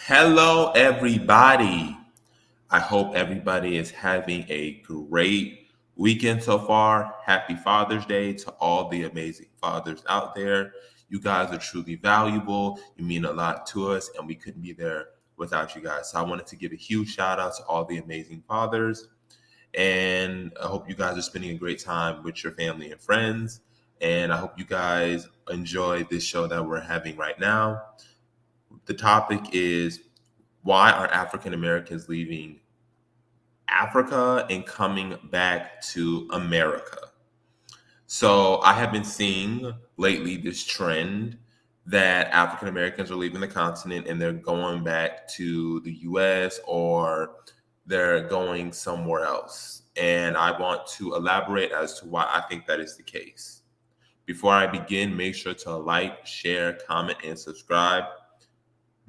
Hello, everybody. I hope everybody is having a great weekend so far. Happy Father's Day to all the amazing fathers out there. You guys are truly valuable. You mean a lot to us, and we couldn't be there without you guys. So I wanted to give a huge shout out to all the amazing fathers. And I hope you guys are spending a great time with your family and friends. And I hope you guys enjoy this show that we're having right now. The topic is, why are African Americans leaving Africa and coming back to America? So I have been seeing lately this trend that African Americans are leaving the continent and they're going back to the US or they're going somewhere else. And I want to elaborate as to why I think that is the case. Before I begin, make sure to like, share, comment, and subscribe.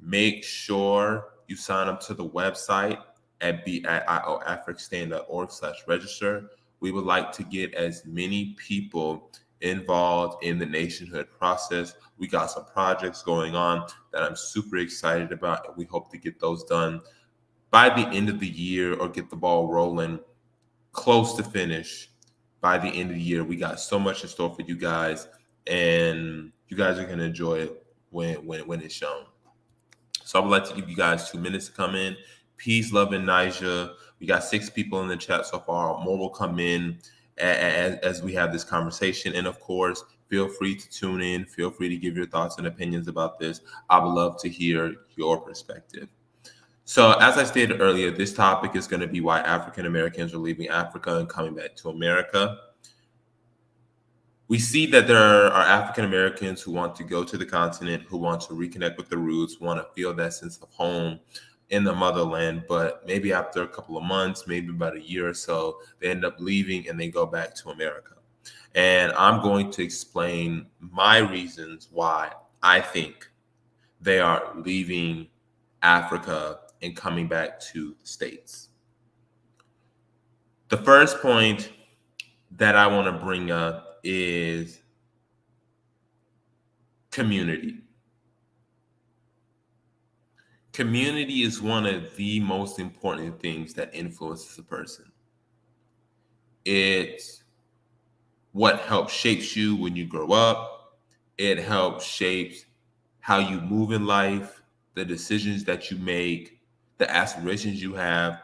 Make sure you sign up to the website at BAIOAfricstan.org/register. We would like to get as many people involved in the nationhood process. We got some projects going on that I'm super excited about, and we hope to get those done by the end of the year or get the ball rolling close to finish by the end of the year. We got so much in store for you guys, and you guys are going to enjoy it when it's shown. So I would like to give you guys 2 minutes to come in. Peace, love, and Niger. We got 6 people in the chat so far. More will come in as we have this conversation. And of course, feel free to tune in. Feel free to give your thoughts and opinions about this. I would love to hear your perspective. So as I stated earlier, this topic is going to be why African Americans are leaving Africa and coming back to America. We see that there are African Americans who want to go to the continent, who want to reconnect with the roots, want to feel that sense of home in the motherland. But maybe after a couple of months, maybe about a year or so, they end up leaving and they go back to America. And I'm going to explain my reasons why I think they are leaving Africa and coming back to the States. The first point that I want to bring up is community. Community is one of the most important things that influences a person. It's what helps shapes you when you grow up. It helps shapes how you move in life, the decisions that you make, the aspirations you have.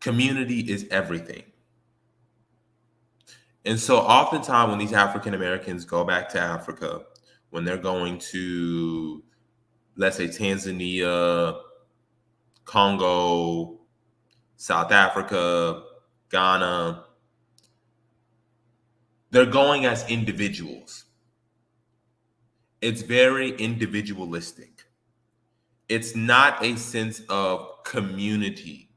Community is everything. And so oftentimes when these African Americans go back to Africa, when they're going to, let's say, Tanzania, Congo, South Africa, Ghana, they're going as individuals. It's very individualistic. It's not a sense of community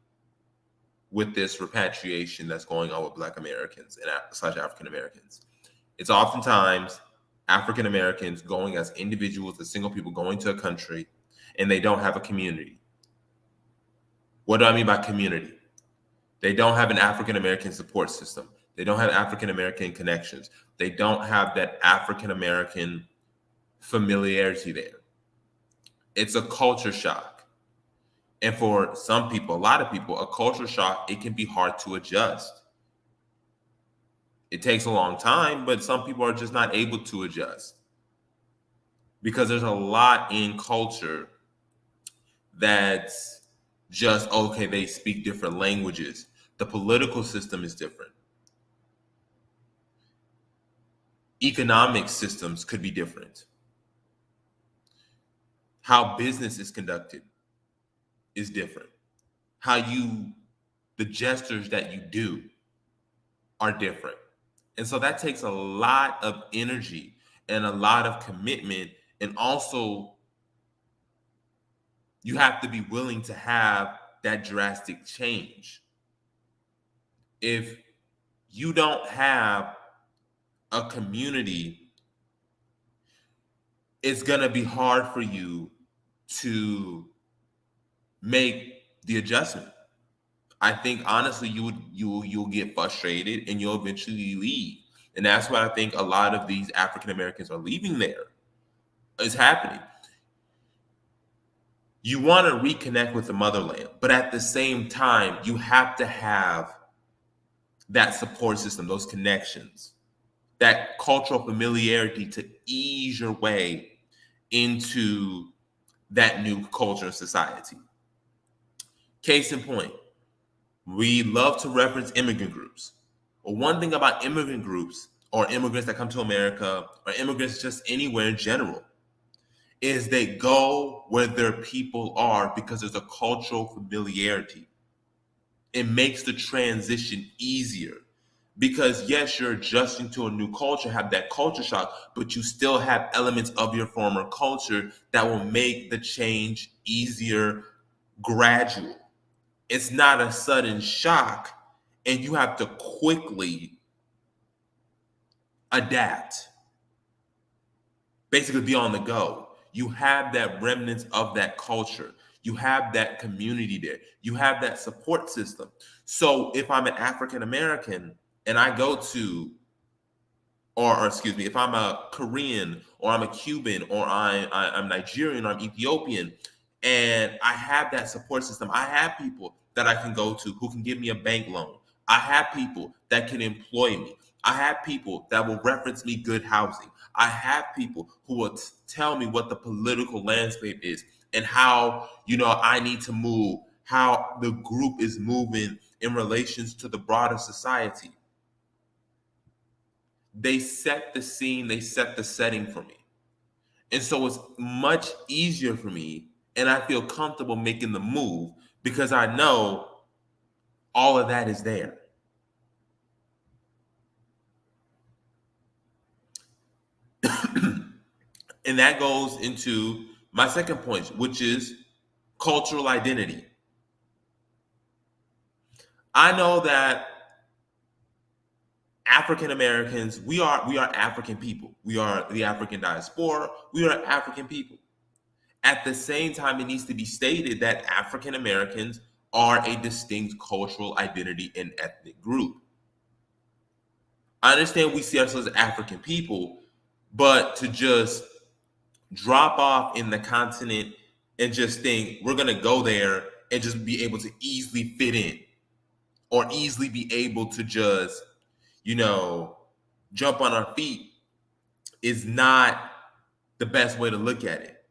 with this repatriation that's going on with Black Americans and / African Americans. It's oftentimes African Americans going as individuals, as single people going to a country, and they don't have a community. What do I mean by community? They don't have an African American support system. They don't have African American connections. They don't have that African American familiarity there. It's a culture shock. And for some people, a lot of people, a culture shock, it can be hard to adjust. It takes a long time, but some people are just not able to adjust because there's a lot in culture that's just, okay, they speak different languages. The political system is different. Economic systems could be different. How business is conducted is different. The gestures that you do are different. And so that takes a lot of energy and a lot of commitment. And also, you have to be willing to have that drastic change. If you don't have a community, it's going to be hard for you to make the adjustment. I think honestly, you'll get frustrated and you'll eventually leave. And that's why I think a lot of these African Americans are leaving there. It's happening. You want to reconnect with the motherland, but at the same time, you have to have that support system, those connections, that cultural familiarity to ease your way into that new culture and society. Case in point, we love to reference immigrant groups. Well, one thing about immigrant groups or immigrants that come to America or immigrants just anywhere in general is they go where their people are because there's a cultural familiarity. It makes the transition easier because yes, you're adjusting to a new culture, have that culture shock, but you still have elements of your former culture that will make the change easier, gradual. It's not a sudden shock, and you have to quickly adapt, basically be on the go. You have that remnants of that culture. You have that community there. You have that support system. So if I'm an African American and I go to, or excuse me, if I'm a Korean or I'm a Cuban or I'm Nigerian or I'm Ethiopian, and I have that support system, I have people that I can go to who can give me a bank loan. I have people that can employ me. I have people that will reference me good housing. I have people who will tell me what the political landscape is and how, I need to move, how the group is moving in relations to the broader society. They set the scene, they set the setting for me. And so it's much easier for me, and I feel comfortable making the move because I know all of that is there. And that goes into my second point, which is cultural identity. I know that African Americans, we are African people. We are the African diaspora. We are African people. At the same time, it needs to be stated that African Americans are a distinct cultural identity and ethnic group. I understand we see ourselves as African people, but to just drop off in the continent and just think we're going to go there and just be able to easily fit in or easily be able to just, jump on our feet is not the best way to look at it.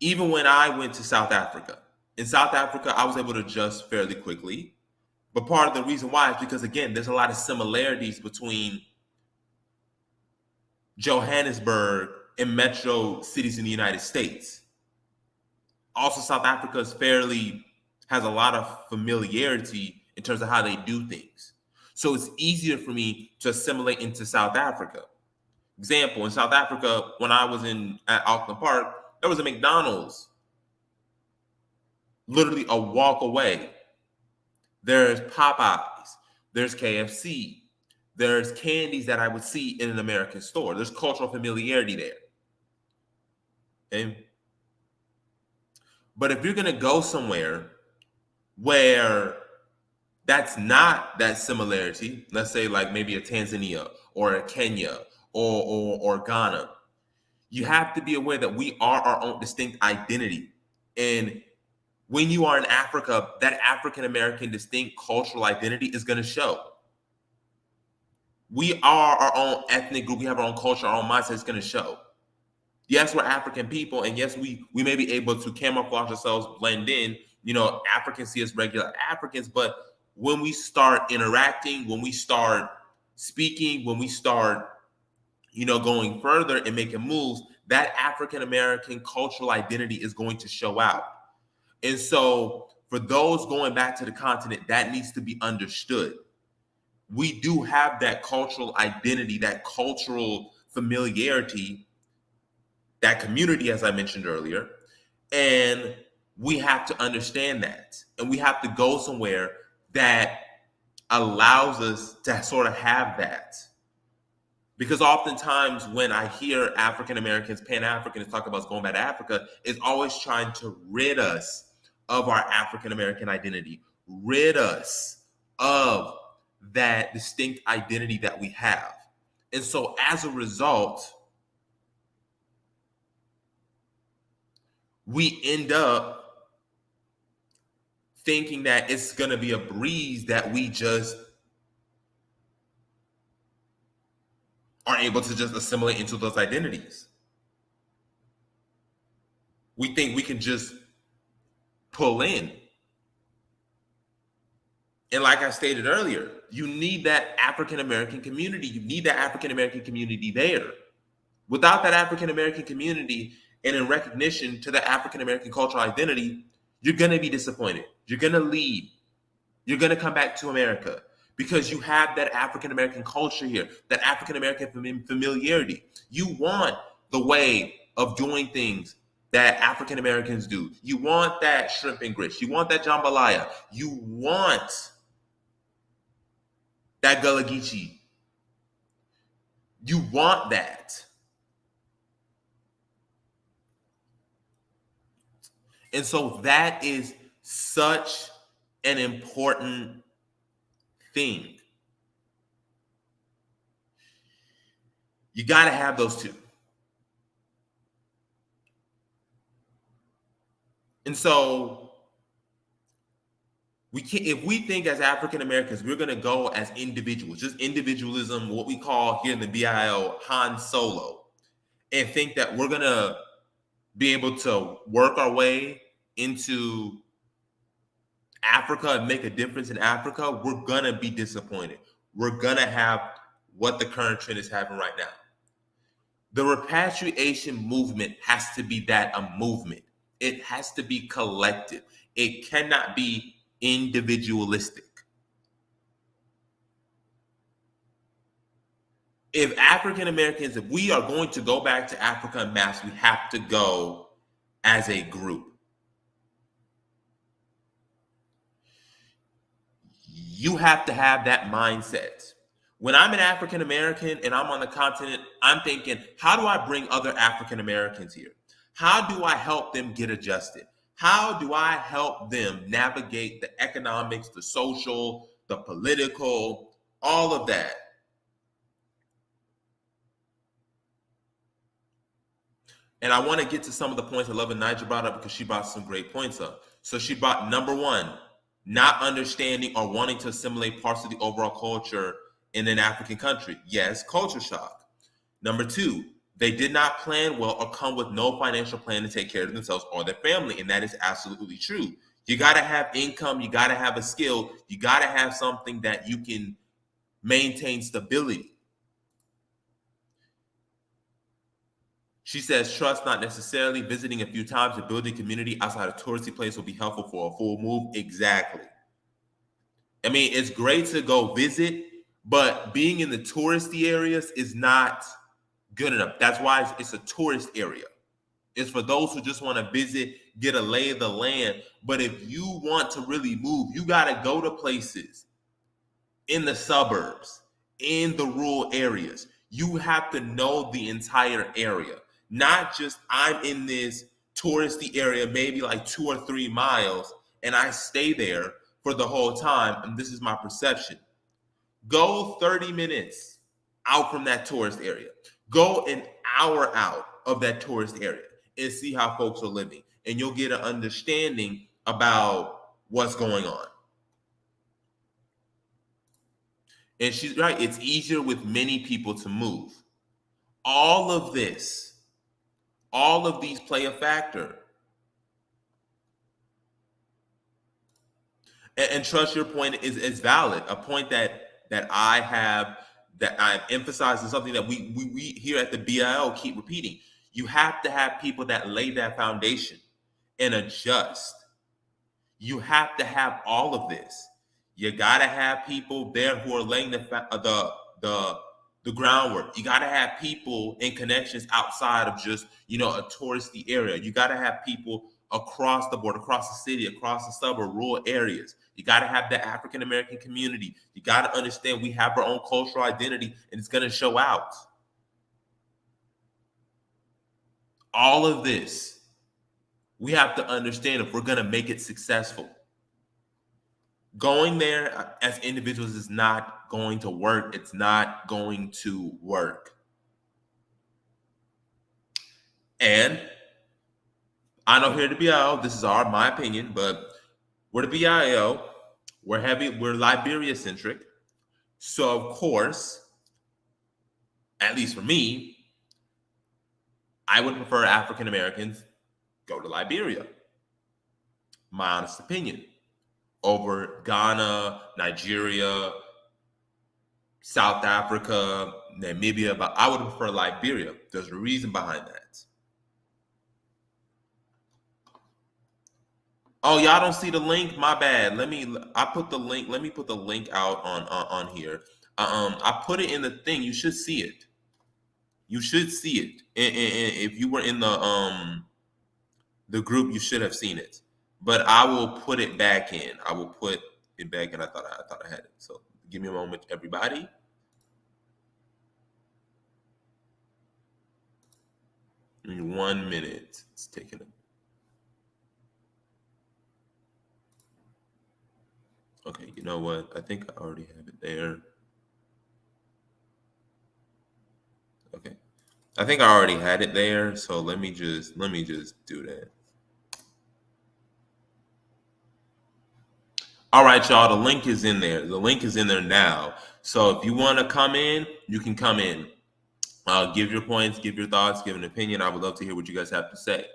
Even when I went to South Africa, in South Africa, I was able to adjust fairly quickly. But part of the reason why is because, again, there's a lot of similarities between Johannesburg and metro cities in the United States. Also, South Africa has a lot of familiarity in terms of how they do things. So it's easier for me to assimilate into South Africa. Example, in South Africa, when I was at Auckland Park, there was a McDonald's literally a walk away. There's Popeyes, there's KFC, there's candies that I would see in an American store. There's cultural familiarity there. Okay? But if you're going to go somewhere where that's not that similarity, let's say like maybe a Tanzania or a Kenya or Ghana, you have to be aware that we are our own distinct identity. And when you are in Africa, that African American distinct cultural identity is going to show. We are our own ethnic group. We have our own culture, our own mindset. It's going to show. Yes, we're African people, and yes, we may be able to camouflage ourselves, blend in. Africans see us regular Africans, but when we start interacting, when we start speaking, when we start, going further and making moves, that African American cultural identity is going to show out. And so, for those going back to the continent, that needs to be understood. We do have that cultural identity, that cultural familiarity, that community, as I mentioned earlier, and we have to understand that. And we have to go somewhere that allows us to sort of have that. Because oftentimes when I hear African Americans, Pan-Africans talk about going back to Africa, it's always trying to rid us of our African American identity, rid us of that distinct identity that we have. And so as a result, we end up thinking that it's going to be a breeze, that we just are able to just assimilate into those identities. We think we can just pull in. And like I stated earlier, you need that African American community. You need that African American community there. Without that African American community and in recognition to the African American cultural identity, you're going to be disappointed. You're going to leave. You're going to come back to America because you have that African American culture here, that African American familiarity. You want the way of doing things that African Americans do. You want that shrimp and grits. You want that jambalaya. You want that gullah geechee. You want that. And so that is such an important thing. You got to have those two. And so we can't, if we think as African Americans, we're going to go as individuals, just individualism, what we call here in the BAIO Han Solo, and think that we're going to be able to work our way into Africa and make a difference in Africa, we're going to be disappointed. We're going to have what the current trend is having right now. The repatriation movement has to be that, a movement. It has to be collective. It cannot be individualistic. If African Americans, if we are going to go back to Africa en masse, we have to go as a group. You have to have that mindset. When I'm an African American and I'm on the continent, I'm thinking, how do I bring other African Americans here? How do I help them get adjusted? How do I help them navigate the economics, the social, the political, all of that? And I want to get to some of the points that Love and Nigel brought up because she brought some great points up. So she brought number one, not understanding or wanting to assimilate parts of the overall culture in an African country. Yes, culture shock. Number two, they did not plan well or come with no financial plan to take care of themselves or their family. And that is absolutely true. You got to have income. You got to have a skill. You got to have something that you can maintain stability. She says, trust, not necessarily. Visiting a few times and building community outside a touristy place will be helpful for a full move. Exactly. I mean, it's great to go visit, but being in the touristy areas is not good enough. That's why it's a tourist area. It's for those who just want to visit, get a lay of the land. But if you want to really move, you got to go to places in the suburbs, in the rural areas. You have to know the entire area. Not just I'm in this touristy area, maybe like 2 or 3 miles, and I stay there for the whole time, and this is my perception. Go 30 minutes out from that tourist area. Go an hour out of that tourist area and see how folks are living, and you'll get an understanding about what's going on. And she's right, it's easier with many people to move. All of these play a factor. And trust, your point is valid. A point that I have, that I've emphasized, is something that we here at the BIO keep repeating. You have to have people that lay that foundation and adjust. You have to have all of this. You got to have people there who are laying the groundwork. You got to have people in connections outside of just, a touristy area. You got to have people across the board, across the city, across the suburb, rural areas. You got to have the African American community. You got to understand we have our own cultural identity, and it's going to show out. All of this, we have to understand if we're going to make it successful. Going there as individuals is not going to work. It's not going to work. And I know here at the BAIO, this is my opinion, but we're the BAIO. We're Liberia centric. So of course, at least for me, I would prefer African Americans go to Liberia. My honest opinion. Over Ghana, Nigeria, South Africa, Namibia, but I would prefer Liberia. There's a reason behind that. Oh, y'all don't see the link? My bad. I put the link. Let me put the link out on here. I put it in the thing. You should see it. You should see it. And if you were in the group, you should have seen it. But I will put it back in. I will put it back in. I thought I had it. So give me a moment, everybody. In 1 minute. It's taking it. Okay, you know what? I think I already have it there. Okay. I think I already had it there, so let me just do that. All right, y'all, the link is in there. The link is in there now. So if you want to come in, you can come in. Give your points, give your thoughts, give an opinion. I would love to hear what you guys have to say.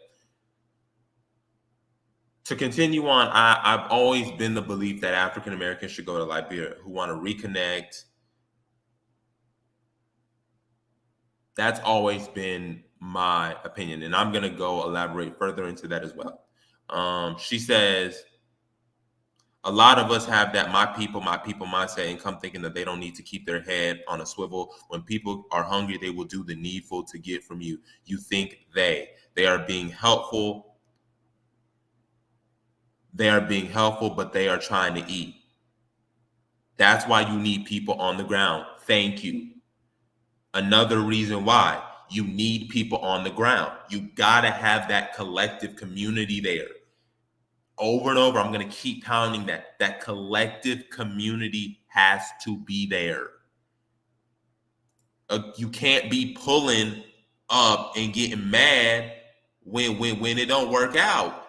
To continue on, I've always been the belief that African Americans should go to Liberia who want to reconnect. That's always been my opinion, and I'm going to go elaborate further into that as well. She says, a lot of us have that my people mindset and come thinking that they don't need to keep their head on a swivel. When people are hungry, they will do the needful to get from you. You think they are being helpful. They are being helpful, but they are trying to eat. That's why you need people on the ground. Thank you. Another reason why you need people on the ground. You got to have that collective community there. Over and over, I'm going to keep pounding that collective community has to be there. You can't be pulling up and getting mad when it don't work out.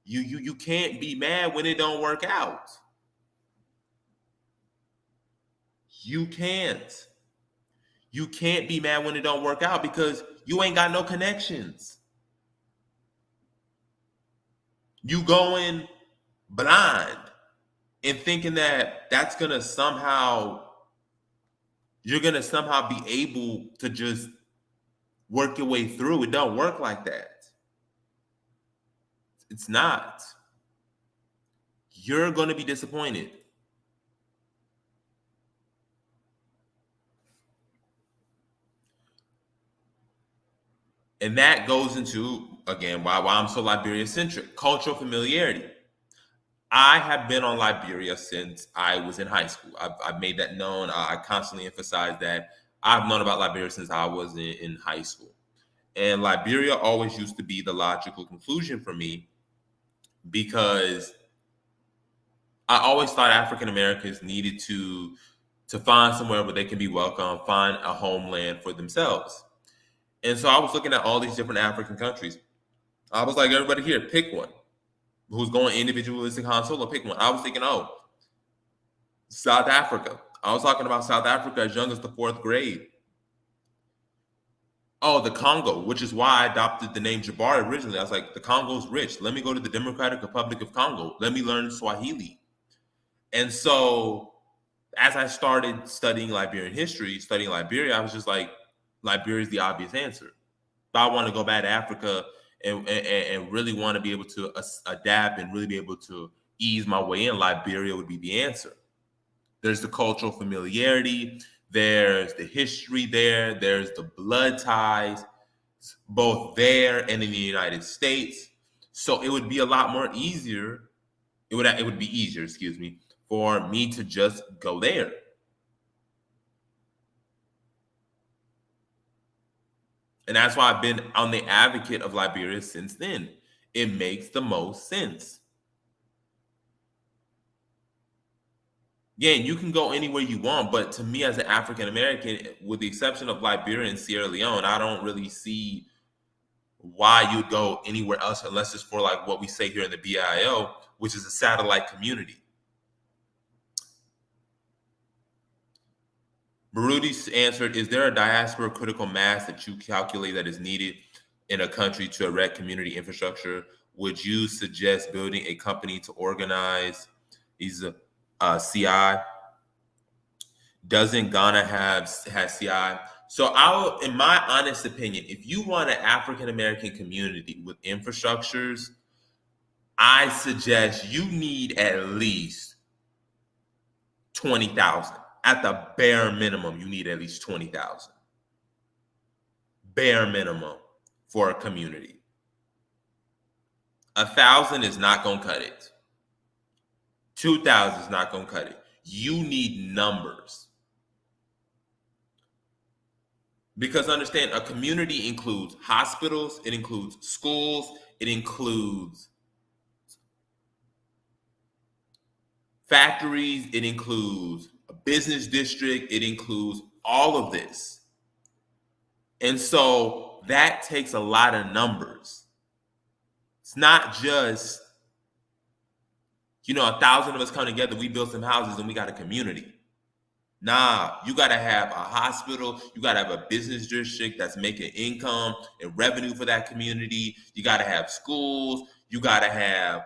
You can't be mad when it don't work out. You can't. You can't be mad when it don't work out because you ain't got no connections. You going blind and thinking that that's going to somehow, you're going to somehow be able to just work your way through. It don't work like that. It's not. You're going to be disappointed. And that goes into, again, why I'm so Liberia-centric, cultural familiarity. I have been on Liberia since I was in high school. I've made that known. I constantly emphasize that I've known about Liberia since I was in high school. And Liberia always used to be the logical conclusion for me because I always thought African Americans needed to find somewhere where they can be welcome, find a homeland for themselves. And so I was looking at all these different African countries. I was like, everybody here, pick one. Who's going individualistic Han Solo, pick one. I was thinking, South Africa. I was talking about South Africa as young as the 4th grade. Oh, the Congo, which is why I adopted the name Jabari originally. I was like, the Congo's rich. Let me go to the Democratic Republic of Congo. Let me learn Swahili. And so as I started studying Liberian history, studying Liberia, I was just like, Liberia is the obvious answer. If I want to go back to Africa and really want to be able to adapt and really be able to ease my way in, Liberia would be the answer. There's the cultural familiarity. There's the history there. There's the blood ties, both there and in the United States. So it would be a lot more easier. It would be easier, for me to just go there. And that's why I've been on the advocate of Liberia since then. It makes the most sense. Yeah, you can go anywhere you want, but to me as an African American, with the exception of Liberia and Sierra Leone, I don't really see why you'd go anywhere else unless it's for like what we say here in the BAIO, which is a satellite community. Baruti answered, is there a diaspora critical mass that you calculate that is needed in a country to erect community infrastructure? Would you suggest building a company to organize these CI? Doesn't Ghana has CI? So in my honest opinion, if you want an African American community with infrastructures, I suggest you need at least 20,000. At the bare minimum, you need at least 20,000. Bare minimum for a community. 1,000 is not going to cut it. 2,000 is not going to cut it. You need numbers. Because understand, a community includes hospitals, it includes schools, it includes factories, it includes a business district, it includes all of this. And so that takes a lot of numbers. It's not just, 1,000 of us come together, we build some houses and we got a community. Nah, you got to have a hospital. You got to have a business district that's making income and revenue for that community. You got to have schools. You got to have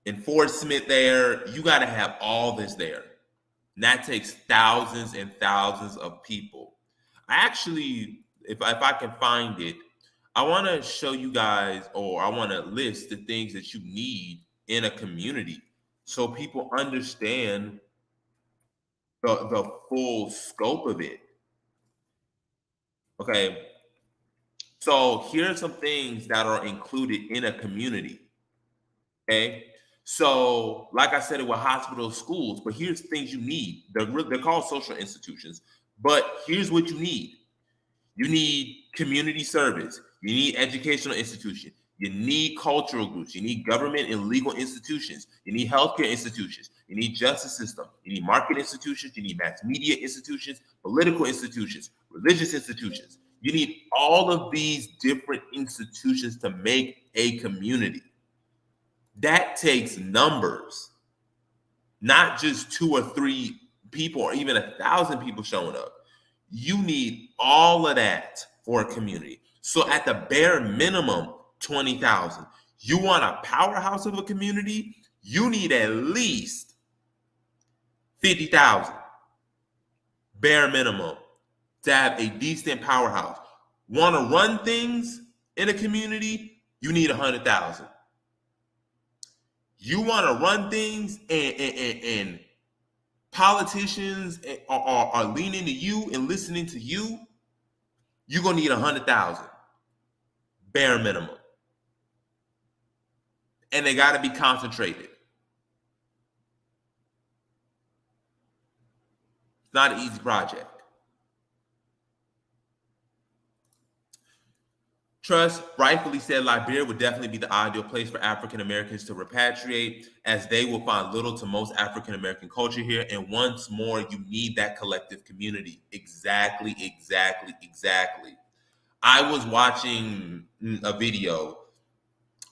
enforcement there. You got to have all this there. And that takes thousands and thousands of people. I actually, if I can find it, I want to show you guys, or I want to list the things that you need in a community so people understand the full scope of it. Okay. So here are some things that are included in a community. Okay. So, like I said, it was hospitals, schools, but here's things you need. They're called social institutions, but here's what you need. You need community service. You need educational institutions. You need cultural groups. You need government and legal institutions. You need healthcare institutions. You need justice system. You need market institutions. You need mass media institutions, political institutions, religious institutions. You need all of these different institutions to make a community. That takes numbers, not just 2 or 3 people or even 1,000 people showing up. You need all of that for a community. So at the bare minimum, 20,000. You want a powerhouse of a community? You need at least 50,000. Bare minimum to have a decent powerhouse. Want to run things in a community? You need 100,000. You want to run things and politicians are leaning to you and listening to you, you're going to need 100,000. Bare minimum. And they got to be concentrated. It's not an easy project. Trust rightfully said Liberia would definitely be the ideal place for African Americans to repatriate, as they will find little to most African American culture here. And once more, you need that collective community. Exactly. I was watching a video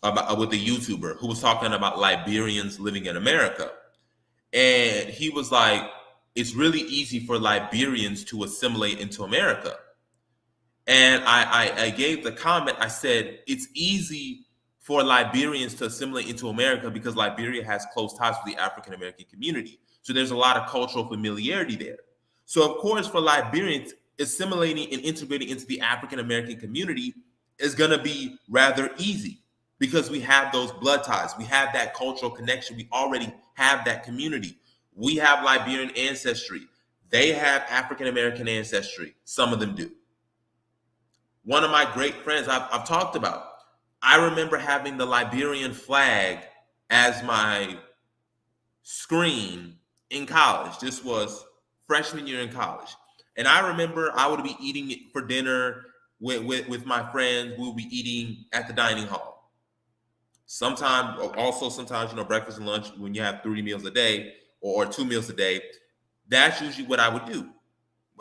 with a YouTuber who was talking about Liberians living in America. And he was like, it's really easy for Liberians to assimilate into America. And I gave the comment, I said, it's easy for Liberians to assimilate into America because Liberia has close ties with the African American community. So there's a lot of cultural familiarity there. So of course, for Liberians, assimilating and integrating into the African American community is going to be rather easy because we have those blood ties. We have that cultural connection. We already have that community. We have Liberian ancestry. They have African American ancestry. Some of them do. One of my great friends I've talked about, I remember having the Liberian flag as my screen in college. This was freshman year in college. And I remember I would be eating it for dinner with my friends. We would be eating at the dining hall. Sometimes, breakfast and lunch, when you have 3 meals a day or 2 meals a day, that's usually what I would do.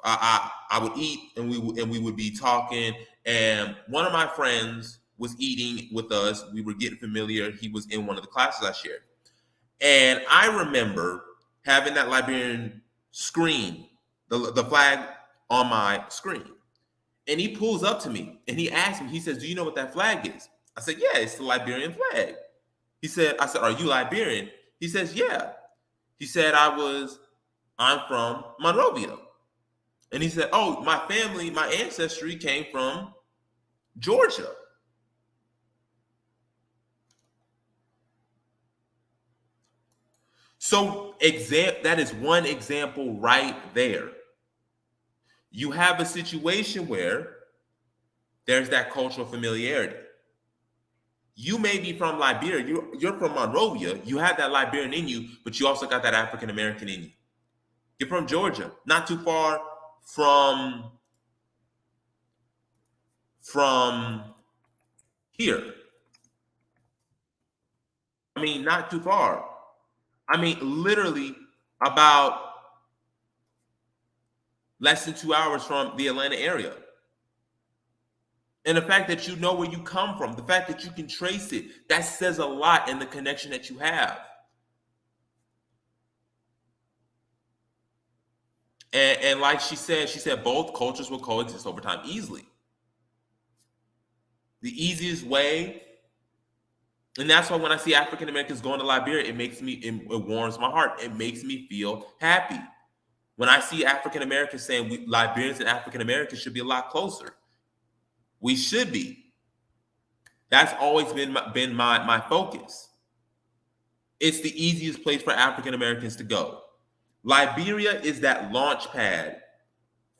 I would eat, and we would be talking, and one of my friends was eating with us. We were getting familiar. He was in one of the classes I shared, and I remember having that Liberian screen, the flag on my screen. And he pulls up to me and he asks me, he says, "Do you know what that flag is?" I said, "Yeah, it's the Liberian flag." I said, "Are you Liberian?" He says, "Yeah." He said, I'm from Monrovia." And he said, "Oh, my family, my ancestry came from Georgia." So that is one example right there. You have a situation where there's that cultural familiarity. You may be from Liberia, you're from Monrovia, you have that Liberian in you, but you also got that African American in you. You're from Georgia, not too far from here. I mean, not too far. I mean, literally about less than 2 hours from the Atlanta area. And the fact that you know where you come from, the fact that you can trace it, that says a lot in the connection that you have. And like she said both cultures will coexist over time easily. The easiest way, and that's why when I see African Americans going to Liberia, it warms my heart. It makes me feel happy. When I see African Americans saying Liberians and African Americans should be a lot closer, we should be. That's always been my focus. It's the easiest place for African Americans to go. Liberia is that launch pad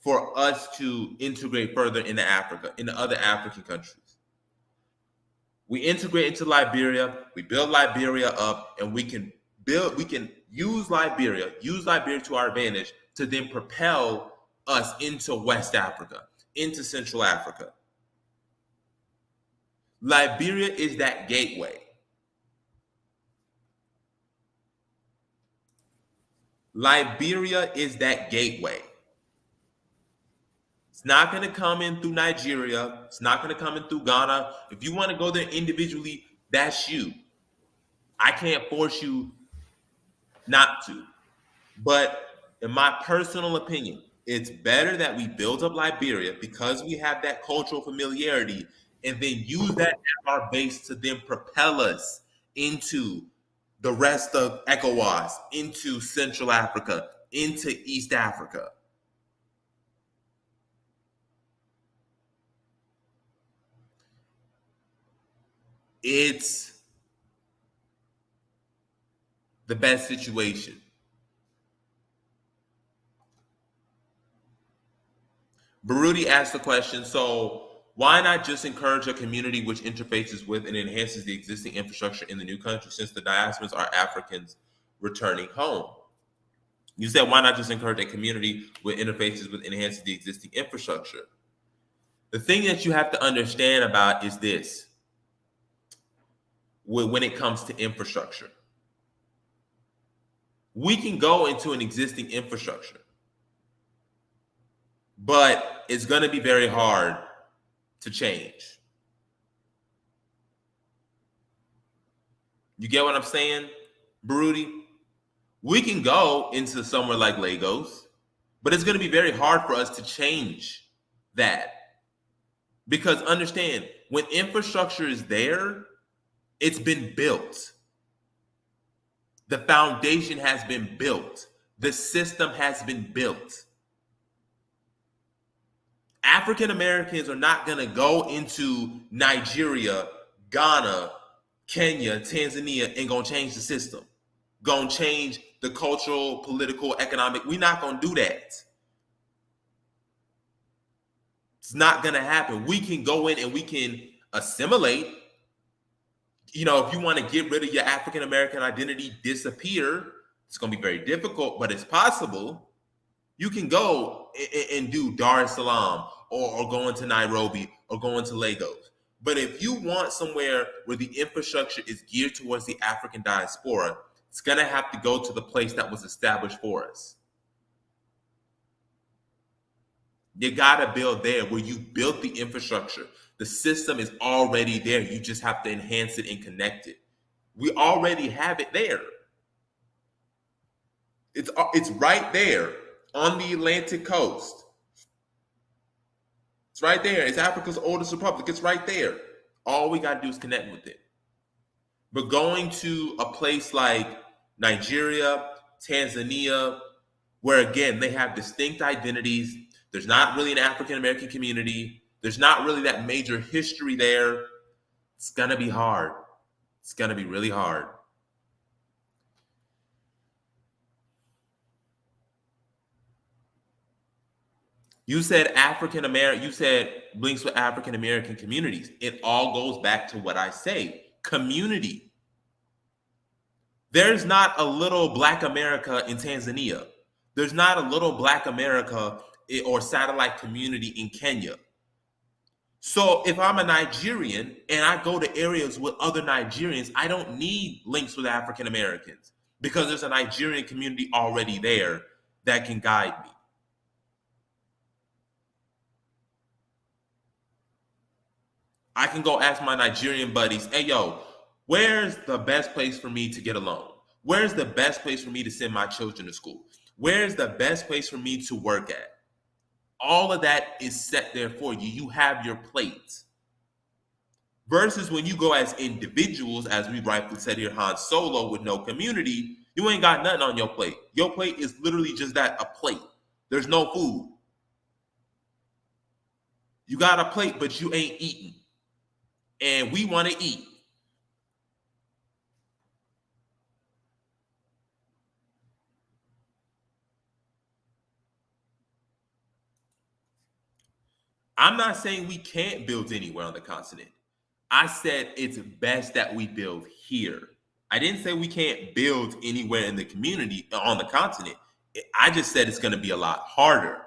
for us to integrate further into Africa, into other African countries. We integrate into Liberia, we build Liberia up, and we can use Liberia to our advantage to then propel us into West Africa, into Central Africa. Liberia is that gateway. Liberia is that gateway. It's not going to come in through Nigeria. It's not going to come in through Ghana. If you want to go there individually, that's you. I can't force you not to. But in my personal opinion, it's better that we build up Liberia because we have that cultural familiarity and then use that as our base to then propel us into the rest of ECOWAS, into Central Africa, into East Africa. It's the best situation. Baruti asked the question, so why not just encourage a community which interfaces with and enhances the existing infrastructure in the new country since the diasporas are Africans returning home? You said, why not just encourage a community with interfaces with enhances the existing infrastructure? The thing that you have to understand about is this when it comes to infrastructure. We can go into an existing infrastructure, but it's going to be very hard to change. You get what I'm saying, Baruti? We can go into somewhere like Lagos, but it's going to be very hard for us to change that. Because understand, when infrastructure is there, it's been built. The foundation has been built. The system has been built. African Americans are not going to go into Nigeria, Ghana, Kenya, Tanzania, and going to change the system. Going to change the cultural, political, economic. We're not going to do that. It's not going to happen. We can go in and we can assimilate. You know, if you want to get rid of your African American identity, disappear, it's going to be very difficult, but it's possible. You can go and do Dar es Salaam or go into Nairobi or go into Lagos. But if you want somewhere where the infrastructure is geared towards the African diaspora, it's going to have to go to the place that was established for us. You got to build there where you built the infrastructure. The system is already there. You just have to enhance it and connect it. We already have it there. It's right there on the Atlantic coast. It's right there. It's Africa's oldest republic. It's right there. All we got to do is connect with it. But going to a place like Nigeria, Tanzania, where again they have distinct identities, there's not really an African American community, there's not really that major history there. It's going to be hard. It's going to be really hard. You said African American, you said links with African American communities. It all goes back to what I say, community. There's not a little Black America in Tanzania. There's not a little Black America or satellite community in Kenya. So if I'm a Nigerian and I go to areas with other Nigerians, I don't need links with African Americans because there's a Nigerian community already there that can guide me. I can go ask my Nigerian buddies, hey, yo, where's the best place for me to get a loan? Where's the best place for me to send my children to school? Where's the best place for me to work at? All of that is set there for you. You have your plate. Versus when you go as individuals, as we rightfully said here, Han Solo, with no community, you ain't got nothing on your plate. Your plate is literally just that, a plate. There's no food. You got a plate, but you ain't eating. And we want to eat. I'm not saying we can't build anywhere on the continent. I said it's best that we build here. I didn't say we can't build anywhere in the community on the continent. I just said it's going to be a lot harder.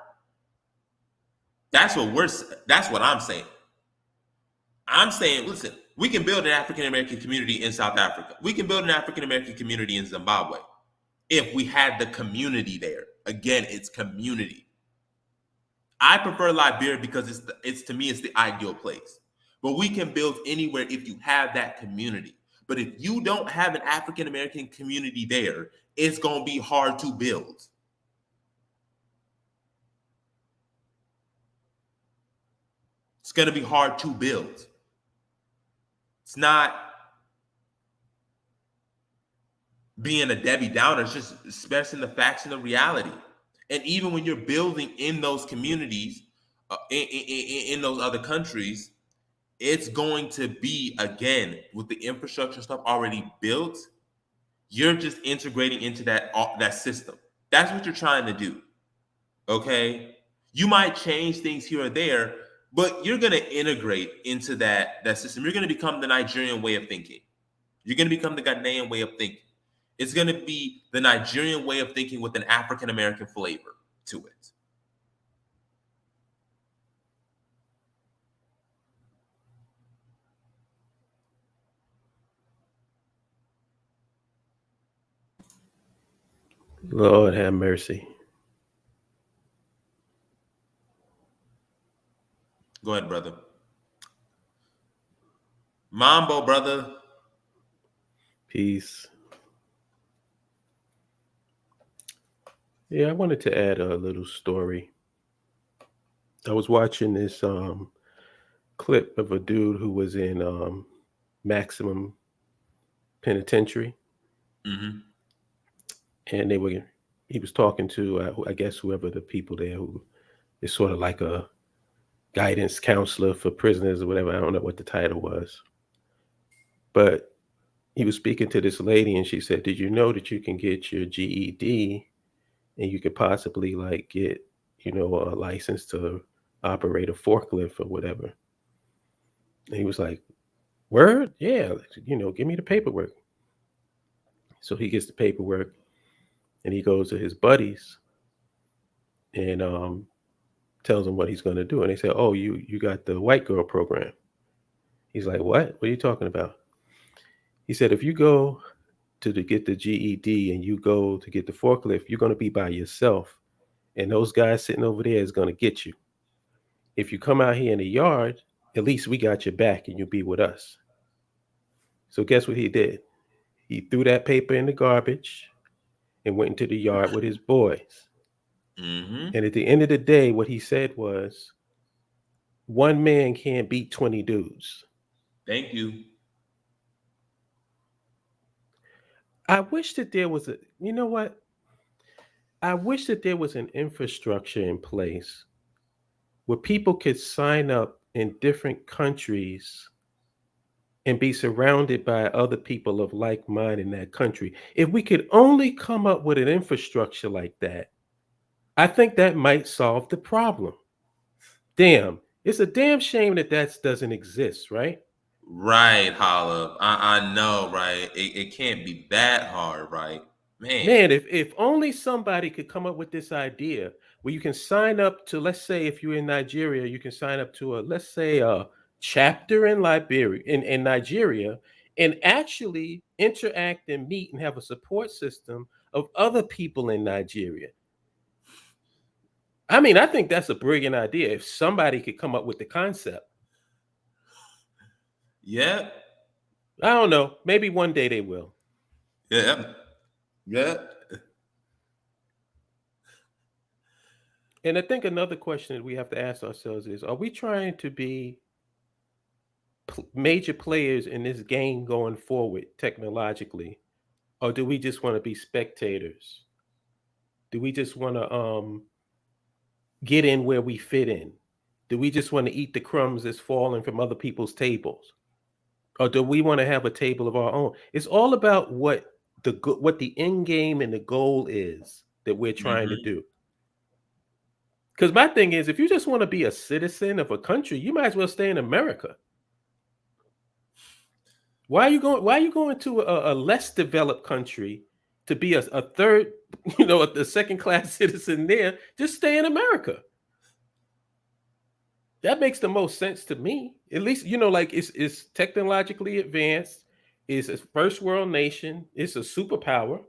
That's what I'm saying. I'm saying, listen, we can build an African American community in South Africa. We can build an African American community in Zimbabwe if we had the community there. Again, it's community. I prefer Liberia because it's to me it's the ideal place. But we can build anywhere if you have that community. But if you don't have an African American community there, it's going to be hard to build. It's going to be hard to build. It's not being a Debbie Downer, it's just expressing the facts and the reality. And even when you're building in those communities, in those other countries, it's going to be, again, with the infrastructure stuff already built, you're just integrating into that system. That's what you're trying to do. Okay? You might change things here or there, but you're going to integrate into that system. You're going to become the Nigerian way of thinking. You're going to become the Ghanaian way of thinking. It's going to be the Nigerian way of thinking with an African American flavor to it. Lord have mercy. Go ahead, brother. Mambo, brother. Peace. Yeah, I wanted to add a little story. I was watching this clip of a dude who was in maximum penitentiary, Mm-hmm. and he was talking to I guess whoever the people there who is sort of like a guidance counselor for prisoners or whatever. I don't know what the title was, but he was speaking to this lady, and she said, "Did you know that you can get your GED and you could possibly like get, a license to operate a forklift or whatever?" And he was like, "Word? Yeah, give me the paperwork." So he gets the paperwork and he goes to his buddies and tells them what he's going to do. And they say, "Oh, you got the white girl program." He's like, "What? What are you talking about?" He said, "If you go get the GED and you go to get the forklift, you're going to be by yourself. And those guys sitting over there is going to get you. If you come out here in the yard, at least we got your back and you'll be with us. So guess what he did? He threw that paper in the garbage and went into the yard with his boys. Mm-hmm. And at the end of the day, what he said was, one man can't beat 20 dudes. Thank you. I wish that there was you know what? I wish that there was an infrastructure in place where people could sign up in different countries and be surrounded by other people of like mind in that country. If we could only come up with an infrastructure like that, I think that might solve the problem. Damn, it's a damn shame that that doesn't exist, right? Right, Holla. I know, right? It can't be that hard, right? Man. Man, if only somebody could come up with this idea where you can sign up to, let's say, if you're in Nigeria, you can sign up to a, let's say, a chapter in Liberia, in Nigeria, and actually interact and meet and have a support system of other people in Nigeria. I mean, I think that's a brilliant idea if somebody could come up with the concept. Yeah. I don't know. Maybe one day they will. Yeah. Yeah. And I think another question that we have to ask ourselves is, are we trying to be major players in this game going forward technologically, or do we just want to be spectators? Do we just want to get in where we fit in? Do we just want to eat the crumbs that's falling from other people's tables, or do we want to have a table of our own? It's all about what the end game and the goal is that we're trying to Mm-hmm. do. Because my thing is, if you just want to be a citizen of a country, you might as well stay in America. Why are you going? Why are you going to a less developed country to be a third, a second class citizen there? Just stay in America. That makes the most sense to me. At least like it's technologically advanced. It's a first world nation. It's a superpower.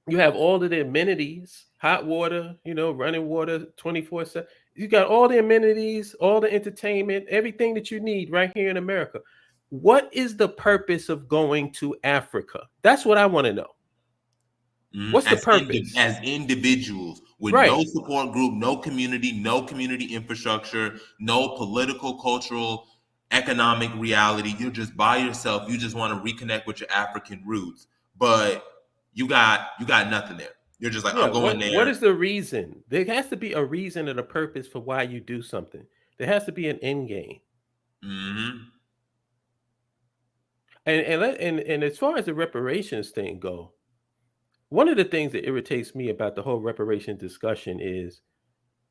You have all of the amenities, hot water, running water 24/7. You got all the amenities, all the entertainment, everything that you need right here in America. What is the purpose of going to Africa? That's what I want to know. What's the purpose? As individuals with Right. no support group, no community infrastructure, no political, cultural, economic reality. You're just by yourself. You just want to reconnect with your African roots, but you got nothing there. You're just like, Yeah. I'm going What there. is the reason? There has to be a reason and a purpose for why you do something. There has to be an end game. Mm-hmm. And as far as the reparations thing go, one of the things that irritates me about the whole reparation discussion is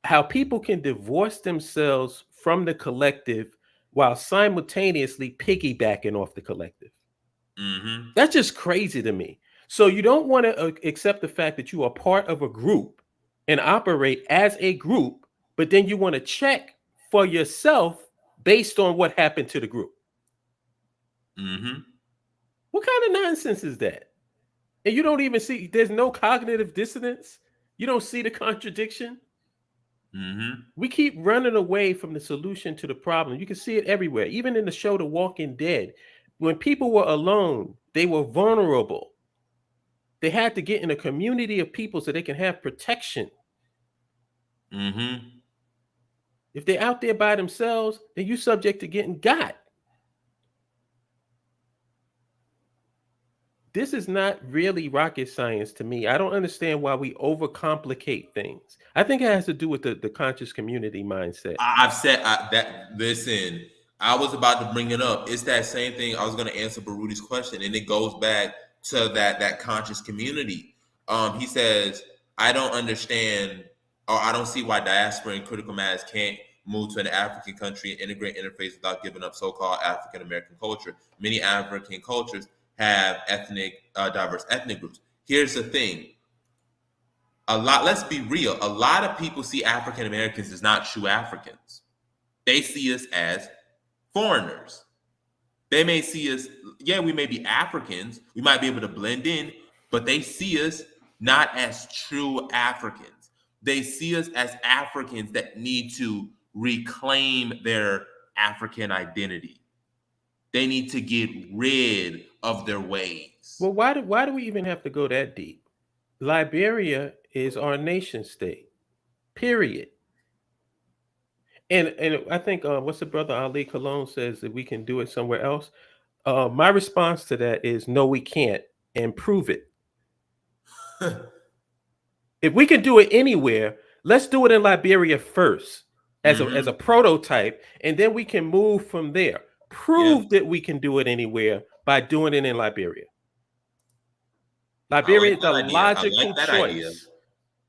how people can divorce themselves from the collective while simultaneously piggybacking off the collective. Mm-hmm. That's just crazy to me. So you don't want to accept the fact that you are part of a group and operate as a group, but then you want to check for yourself based on what happened to the group. Mm-hmm. What kind of nonsense is that? And you don't even see, there's no cognitive dissonance. You don't see the contradiction. Mm-hmm. We keep running away from the solution to the problem. You can see it everywhere, even in the show The Walking Dead. When people were alone, they were vulnerable. They had to get in a community of people so they can have protection. Mm-hmm. If they're out there by themselves, then you're subject to getting got. This is not really rocket science to me. I don't understand why we overcomplicate things. I think it has to do with the conscious community mindset. I've said that. Listen, I was about to bring it up. It's that same thing. I was going to answer Barudi's question, and it goes back to that conscious community. He says, "I don't understand, or I don't see why diaspora and critical mass can't move to an African country and integrate interface without giving up so-called African American culture. Many African cultures have diverse ethnic groups. Here's the thing." Let's be real, a lot of people see African Americans as not true Africans. They see us as foreigners. They may see us, yeah, we may be Africans, we might be able to blend in, but they see us not as true Africans. They see us as Africans that need to reclaim their African identity. They need to get rid of their ways. Well, why do we even have to go that deep? Liberia is our nation state. Period. And I think what's the brother Ali Cologne says that we can do it somewhere else. My response to that is no, we can't, and prove it. If we can do it anywhere, let's do it in Liberia first as a prototype, and then we can move from there. Prove that we can do it anywhere by doing it in Liberia. Liberia is the logical choice.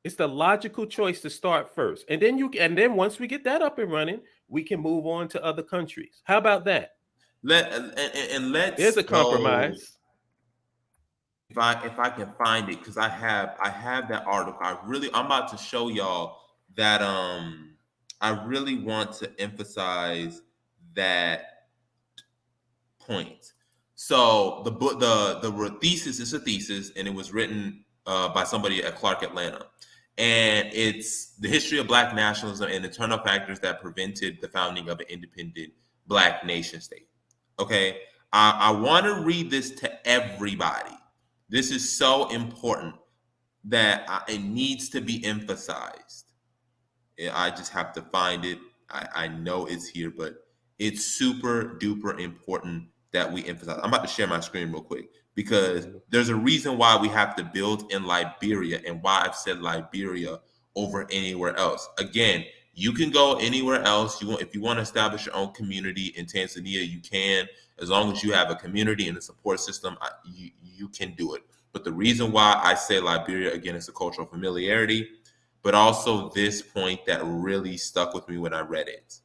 It's the logical choice to start first, and then once we get that up and running, we can move on to other countries. How about that? There's a compromise. If I can find it, because I have that article. I'm about to show y'all that I really want to emphasize that point. So the book, the thesis is a thesis, and it was written by somebody at Clark Atlanta, and it's the history of Black nationalism and internal factors that prevented the founding of an independent Black nation state. Okay, I want to read this to everybody. This is so important that it needs to be emphasized. I just have to find it. I know it's here, but it's super duper important that we emphasize. I'm about to share my screen real quick because there's a reason why we have to build in Liberia and why I've said Liberia over anywhere else. Again, you can go anywhere else you want. If you want to establish your own community in Tanzania, you can. As long as you have a community and a support system, you can do it. But the reason why I say Liberia, again, is a cultural familiarity, but also this point that really stuck with me when I read it.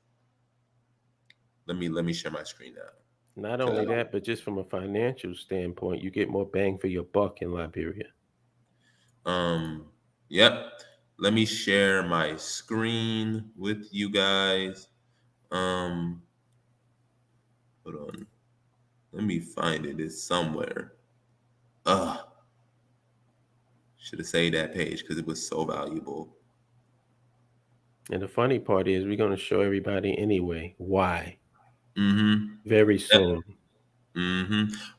Let me share my screen now. Not only that, but just from a financial standpoint, you get more bang for your buck in Liberia. Yep. Let me share my screen with you guys. Hold on. Let me find it. It's somewhere. Should have saved that page because it was so valuable. And the funny part is we're going to show everybody anyway. Why? Very soon.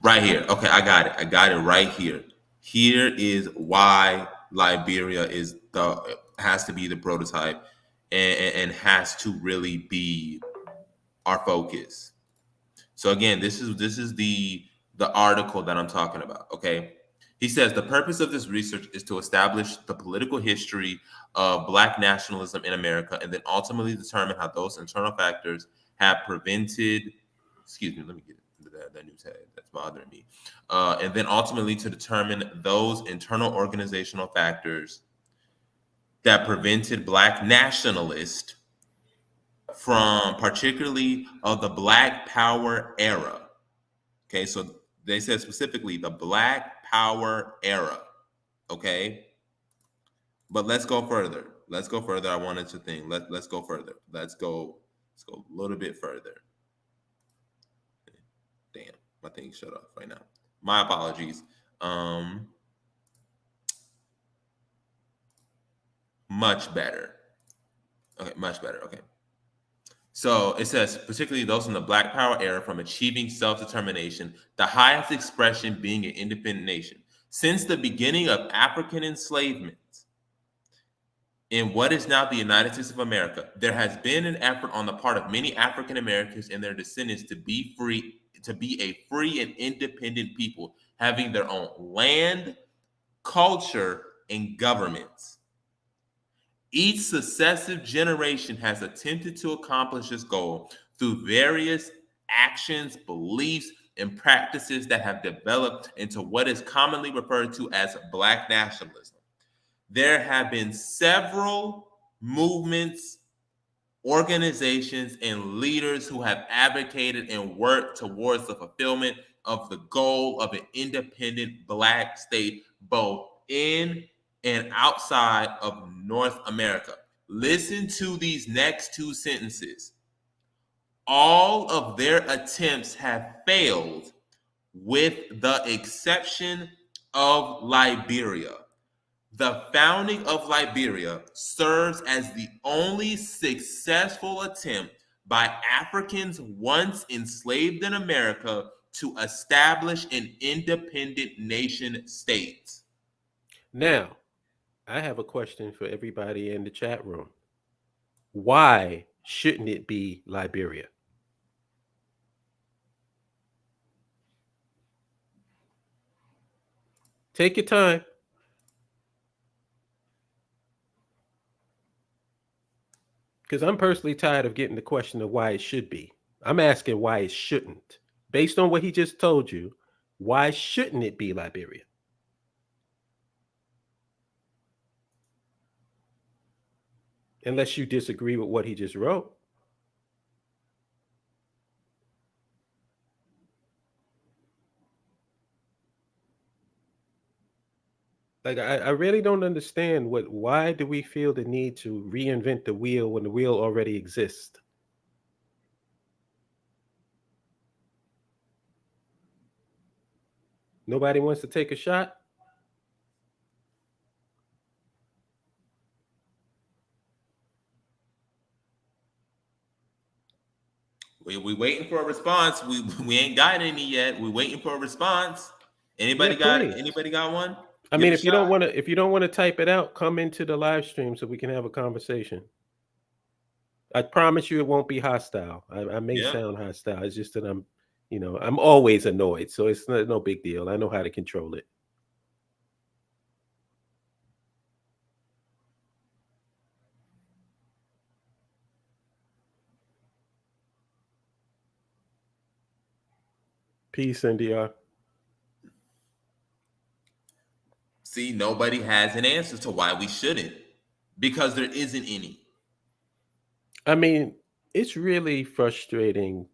Right here. Okay, I got it right here. Here is why Liberia has to be the prototype and has to really be our focus. So again, this is the article that I'm talking about. Okay. He says the purpose of this research is to establish the political history of Black nationalism in America and then ultimately determine how those internal factors have prevented, excuse me, let me get that new tag that's bothering me. And then ultimately to determine those internal organizational factors that prevented Black nationalists from particularly of the Black Power era. Okay, so they said specifically the Black Power era. Okay, but let's go further. I wanted to think. Let's go further. Let's go a little bit further. Damn, my thing shut off right now. My apologies. Much better. Okay, much better. Okay. So it says, particularly those in the Black Power era from achieving self-determination, the highest expression being an independent nation. Since the beginning of African enslavement in what is now the United States of America, there has been an effort on the part of many African Americans and their descendants to be a free and independent people, having their own land, culture, and governments. Each successive generation has attempted to accomplish this goal through various actions, beliefs, and practices that have developed into what is commonly referred to as Black nationalism. There have been several movements, organizations, and leaders who have advocated and worked towards the fulfillment of the goal of an independent Black state, both in and outside of North America. Listen to these next two sentences. All of their attempts have failed with the exception of Liberia. The founding of Liberia serves as the only successful attempt by Africans once enslaved in America to establish an independent nation state. Now, I have a question for everybody in the chat room. Why shouldn't it be Liberia? Take your time. Because I'm personally tired of getting the question of why it should be. I'm asking why it shouldn't. Based on what he just told you, why shouldn't it be Liberia? Unless you disagree with what he just wrote. Like I really don't understand why do we feel the need to reinvent the wheel when the wheel already exists? Nobody wants to take a shot? We waiting for a response. We ain't got any yet. We waiting for a response. Yeah, please. Anybody got one? I Give mean, a shot. if you don't want to type it out, come into the live stream so we can have a conversation. I promise you it won't be hostile. I may Yeah. sound hostile. It's just that I'm always annoyed. So it's no big deal. I know how to control it. Peace, NDR. See, nobody has an answer to why we shouldn't, because there isn't any. I mean, it's really frustrating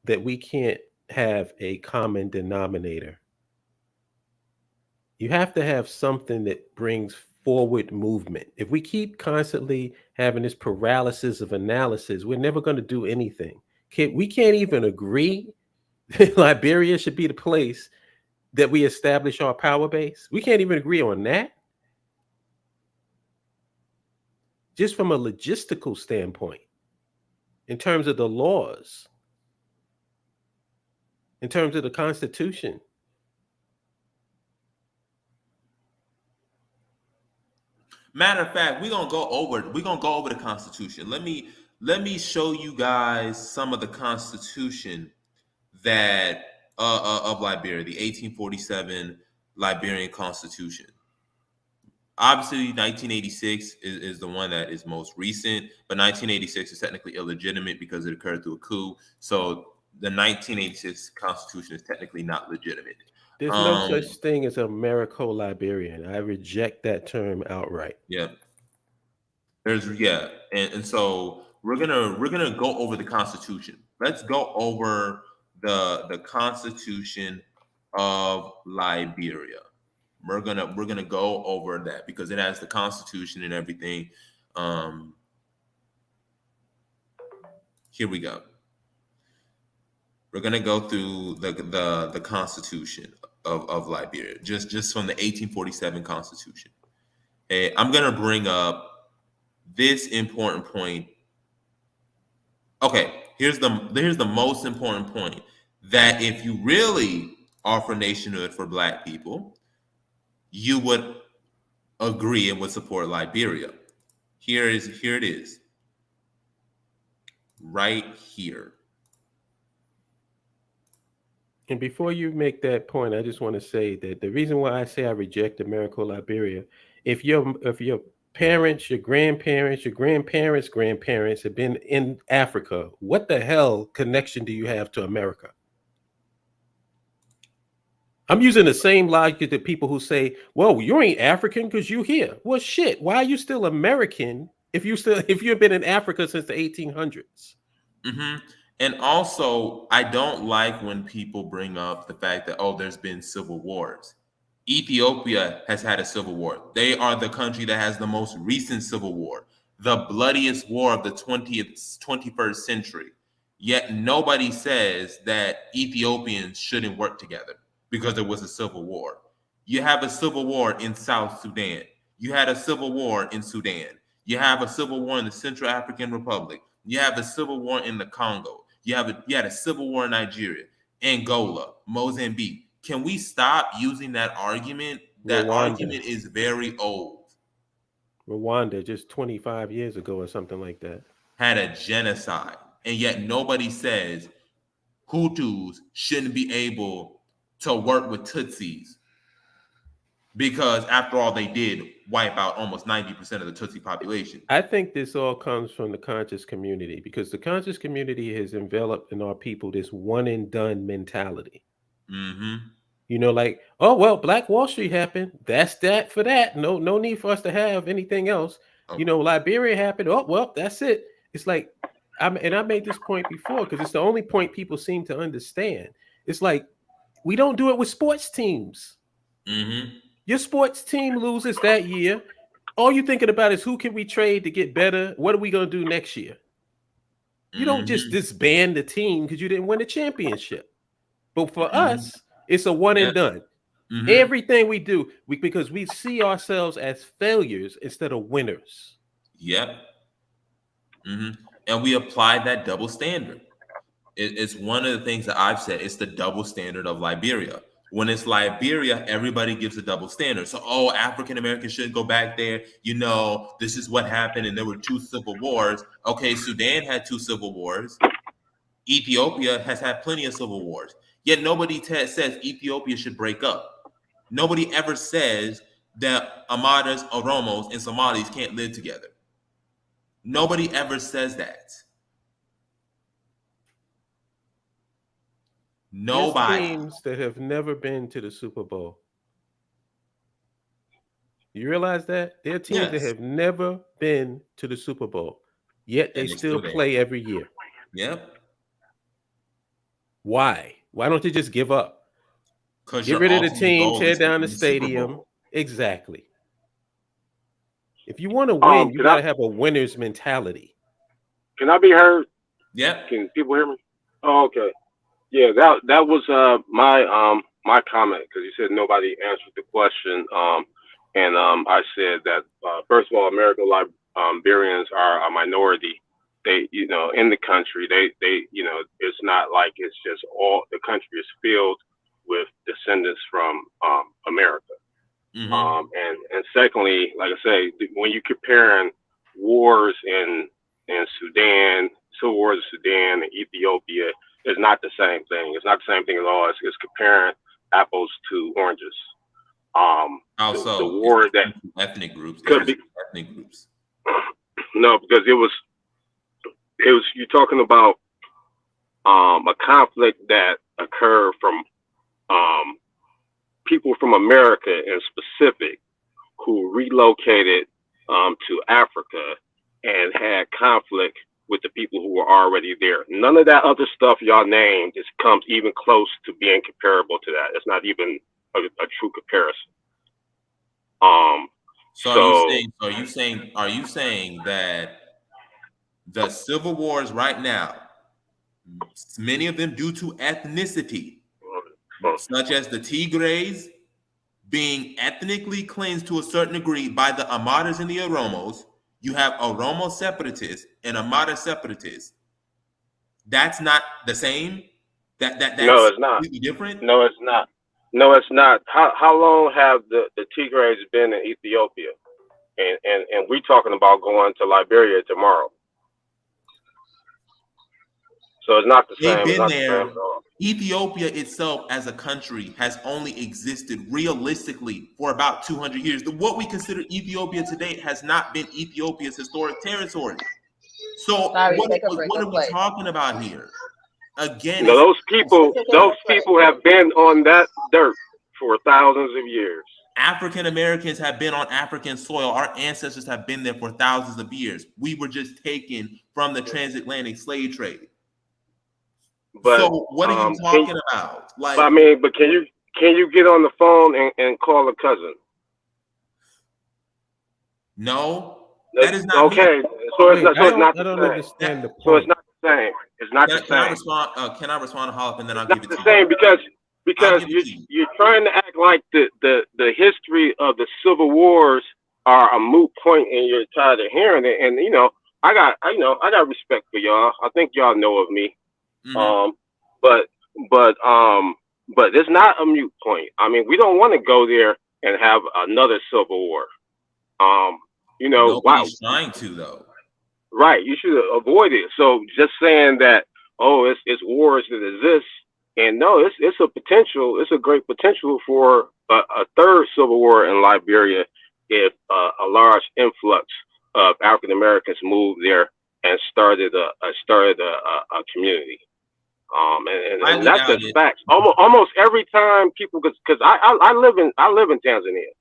that we can't have a common denominator. You have to have something that brings forward movement. If we keep constantly having this paralysis of analysis, we're never going to do anything. We can't even agree that Liberia should be the place that we establish our power base. We can't even agree on that. Just from a logistical standpoint, in terms of the laws, in terms of the Constitution. Matter of fact, we're gonna go over the Constitution. Let me show you guys some of the Constitution that of Liberia, the 1847 Liberian Constitution. Obviously, 1986 is the one that is most recent, but 1986 is technically illegitimate because it occurred through a coup. So the 1986 Constitution is technically not legitimate. There's no such thing as Americo-Liberian. I reject that term outright. Yeah. And so we're gonna go over the Constitution. Let's go over the Constitution of Liberia. We're gonna go over that because it has the Constitution and everything. Here we go. We're gonna go through the Constitution of Liberia, just from the 1847 Constitution. Okay, I'm gonna bring up this important point. Okay, here's the most important point, that if you really are for nationhood for Black people, you would agree and would support Liberia. Here it is, right here. And before you make that point, I just want to say that the reason why I say I reject Americo-Liberia, if your parents, your grandparents' grandparents have been in Africa, what the hell connection do you have to America? I'm using the same logic to people who say, "Well, you ain't African because you here." Well, shit, why are you still American if you've been in Africa since the 1800s? Mm-hmm. And also, I don't like when people bring up the fact that, oh, there's been civil wars. Ethiopia has had a civil war. They are the country that has the most recent civil war, the bloodiest war of the 21st century. Yet nobody says that Ethiopians shouldn't work together because there was a civil war. You have a civil war in South Sudan. You had a civil war in Sudan. You have a civil war in the Central African Republic. You have a civil war in the Congo. You had a civil war in Nigeria, Angola, Mozambique. Can we stop using that argument? That Rwanda. argument is very old. Rwanda, just 25 years ago or something like that. Had a genocide, and yet nobody says Hutus shouldn't be able to work with Tutsis, because after all, they did wipe out almost 90% of the Tutsi population. I think this all comes from the conscious community, because the conscious community has enveloped in our people this one and done mentality. Mm-hmm. You know, like, oh well, Black Wall Street happened. That's that for that. No need for us to have anything else. Okay. You know, Liberia happened. Oh well, that's it. It's like, I made this point before because it's the only point people seem to understand. It's like, we don't do it with sports teams. Mm-hmm. Your sports team loses that year. All you're thinking about is who can we trade to get better? What are we going to do next year? You don't just disband the team because you didn't win the championship. But for us, it's a one and done. Mm-hmm. Everything we do, because we see ourselves as failures instead of winners. Yep. Mm-hmm. And we apply that double standard. It's one of the things that I've said. It's the double standard of Liberia. When it's Liberia, everybody gives a double standard. So, oh, African Americans shouldn't go back there. You know, this is what happened, and there were 2 civil wars. Okay, Sudan had 2 civil wars. Ethiopia has had plenty of civil wars. Yet nobody says Ethiopia should break up. Nobody ever says that Amaras, Oromos, and Somalis can't live together. Nobody ever says that. Nobody. There's teams that have never been to the Super Bowl. You realize that? There are teams that have never been to the Super Bowl, yet they still play every year. Yep. Why? Why don't they just give up? Get rid of the team, tear down the stadium. Exactly. If you want to win, you got to have a winner's mentality. Can I be heard? Yeah. Can people hear me? Oh, okay. Yeah, that was my comment, because you said nobody answered the question, and I said that first of all, American Liberians are a minority. They, you know, in the country, they, you know, it's not like it's just all the country is filled with descendants from America. Mm-hmm. And secondly, like I say, when you're comparing wars in Sudan, civil wars in Sudan and Ethiopia, it's not the same thing. It's not the same thing at all. It's comparing apples to oranges. Also, the war that ethnic groups. Ethnic groups. No, because it was you're talking about a conflict that occurred from people from America in specific who relocated to Africa and had conflict with the people who were already there. None of that other stuff y'all named comes even close to being comparable to that. It's not even a true comparison. Are you saying that the civil wars right now, many of them due to ethnicity, such as the Tigrays being ethnically cleansed to a certain degree by the Amaras and the Oromos, you have Oromo separatists and Amara separatists. That's not the same? That's no, it's not. Completely different? No, it's not. No, it's not. How long have the Tigrays been in Ethiopia? And we're talking about going to Liberia tomorrow. So it's not the same. They've been there. Ethiopia itself as a country has only existed realistically for about 200 years. What we consider Ethiopia today has not been Ethiopia's historic territory. So what are we talking about here? Again, those people have been on that dirt for thousands of years. African Americans have been on African soil. Our ancestors have been there for thousands of years. We were just taken from the transatlantic slave trade. But, so what are you talking about? Like, I mean, but can you get on the phone and call a cousin? No, that is not okay. So it's not. So it's not. I don't understand the point. So it's not the same. It's not the same. Can I respond to Hollip, and then I'll give it to you? It's not the same because you're trying to act like the history of the civil wars are a moot point and you're tired of hearing it. And I got respect for y'all. I think y'all know of me. Mm-hmm. Um, but but but it's not a mute point. I mean, we don't want to go there and have another civil war. Um, why? Nobody's trying to though. Right, you should avoid it. So just saying that, oh, it's wars that exist, and no, it's a potential. It's a great potential for a third civil war in Liberia if a large influx of African Americans moved there and started a community. And Highly that's doubt just it. facts. Almost every time people, because I live in Tanzania,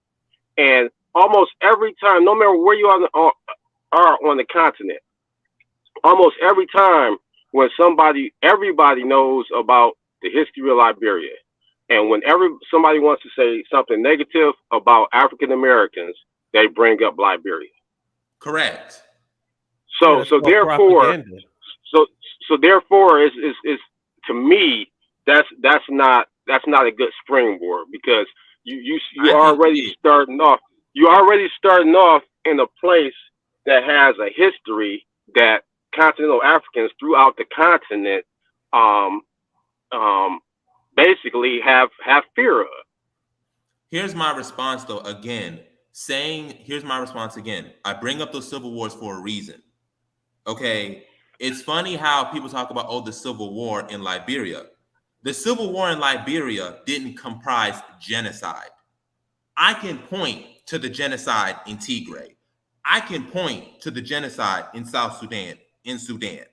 and almost every time, no matter where you are on the continent, almost every time when everybody knows about the history of Liberia, and whenever somebody wants to say something negative about African Americans, they bring up Liberia. Correct. Yeah, So that's so called therefore, propaganda. so so therefore, is to me that's not a good springboard because you I think it already is. starting off you already starting off in a place that has a history that continental Africans throughout the continent um um basically have fear of. Here's my response though. Again, here's my response again. I bring up those civil wars for a reason. Okay, it's funny how people talk about the civil war in Liberia. The civil war in Liberia didn't comprise genocide. I can point to the genocide in Tigray. I can point to the genocide in South Sudan, in Sudan.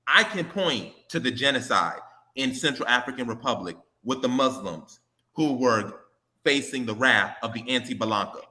I can point to the genocide in Central African Republic with the Muslims who were facing the wrath of the anti-Balanca.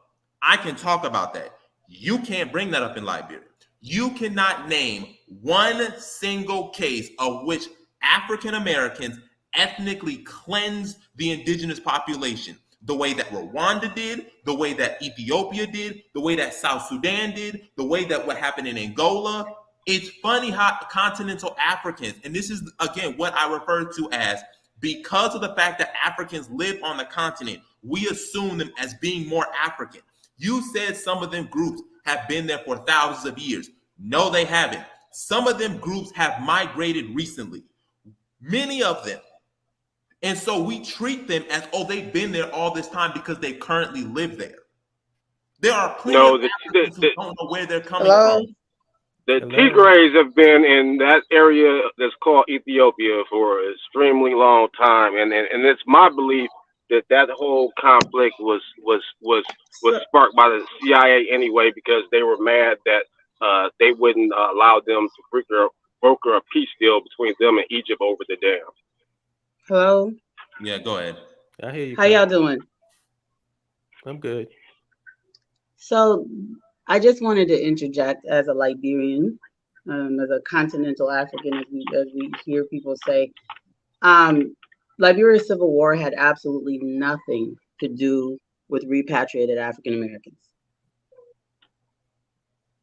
I can talk about that. You can't bring that up in Liberia. You cannot name one single case of which African Americans ethnically cleansed the indigenous population the way that Rwanda did, the way that Ethiopia did, the way that South Sudan did, the way that what happened in Angola. It's funny how continental Africans, and this is again what I refer to as because of the fact that Africans live on the continent, we assume them as being more African. You said some of them groups have been there for thousands of years. No, they haven't. Some of them groups have migrated recently, many of them. And so we treat them as, they've been there all this time because they currently live there. There are plenty of No, the the, Africans who the, don't know where they're coming Hello? from. the Hello. Tigrays have been in that area that's called Ethiopia for an extremely long time, and it's my belief that that whole conflict was So, sparked by the CIA anyway because they were mad that they wouldn't allow them to broker a peace deal between them and Egypt over the dam. hello? Yeah, go ahead. I hear you, How y'all Pat. doing? I'm good. So, I just wanted to interject as a Liberian, as a continental African, as we hear people say. Liberia's Civil War had absolutely nothing to do with repatriated African Americans.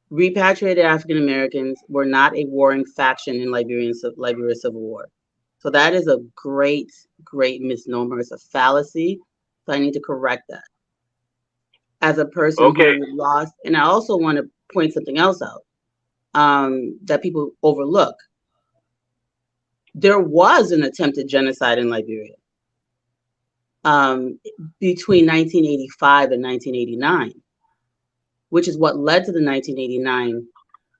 Repatriated African Americans were not a warring faction in Liberia's Civil War. So that is a great, great misnomer. It's a fallacy. So I need to correct that. As a person Okay, who lost, and I also want to point something else out that people overlook. There was an attempted genocide in Liberia between 1985 and 1989, which is what led to the 1989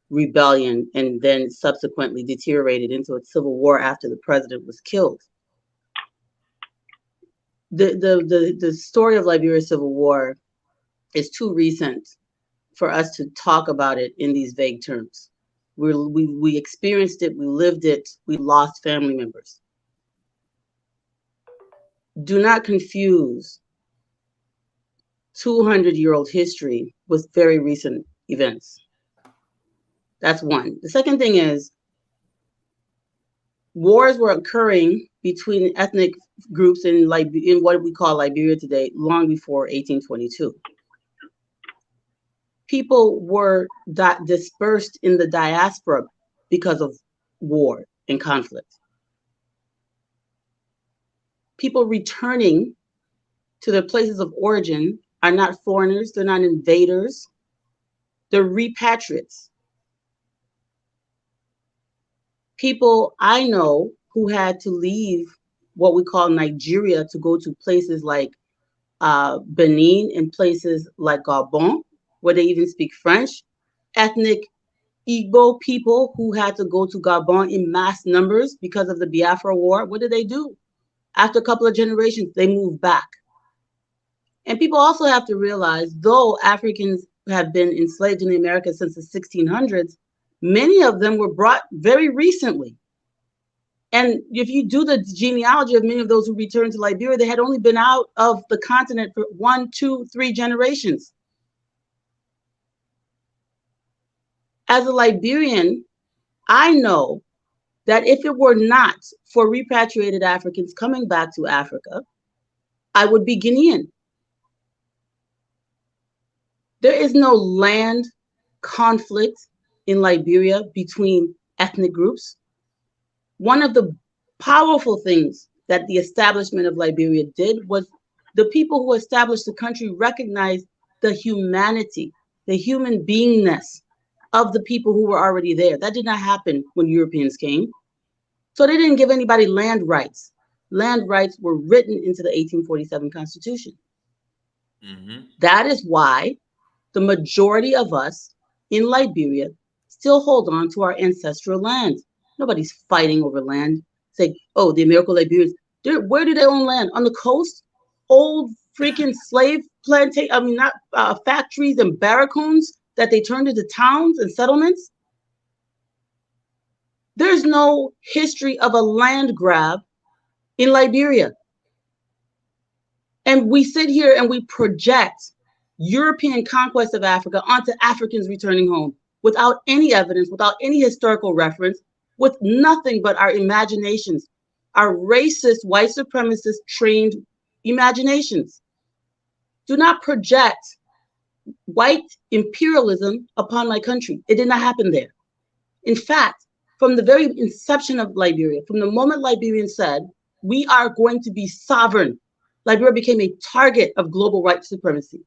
rebellion and then subsequently deteriorated into a civil war after the president was killed. The story of Liberia's Civil War is too recent for us to talk about it in these vague terms. We experienced it, we lived it, we lost family members. Do not confuse 200-year-old history with very recent events. That's one. The second thing is wars were occurring between ethnic groups in what we call Liberia today long before 1822. People were dispersed in the diaspora because of war and conflict. People returning to their places of origin are not foreigners, they're not invaders, the repatriots. People I know who had to leave what we call Nigeria to go to places like Benin and places like Gabon, where they even speak French. Ethnic Igbo people who had to go to Gabon in mass numbers because of the Biafra War. What did they do? After a couple of generations, they moved back. And people also have to realize, though Africans have been enslaved in America since the 1600s, many of them were brought very recently. And if you do the genealogy of many of those who returned to Liberia, they had only been out of the continent for 1, 2, 3 generations. As a Liberian, I know that if it were not for repatriated Africans coming back to Africa, I would be Guinean. There is no land conflict in Liberia between ethnic groups. One of the powerful things that the establishment of Liberia did was the people who established the country recognized the humanity, the human beingness of the people who were already there. That did not happen when Europeans came. So they didn't give anybody land rights. Land rights were written into the 1847 Constitution. Mm-hmm. That is why the majority of us in Liberia still hold on to our ancestral land. Nobody's fighting over land. Say, oh, the American Liberians, where do they own land? On the coast? Old freaking slave plantation, not factories and barracks that they turned into towns and settlements. There's no history of a land grab in Liberia. And we sit here and we project European conquest of Africa onto Africans returning home without any evidence, without any historical reference, with nothing but our imaginations, our racist, white supremacist trained imaginations. Do not project white imperialism upon my country. It did not happen there. In fact, from the very inception of Liberia, from the moment Liberians said, we are going to be sovereign, Liberia became a target of global white supremacy,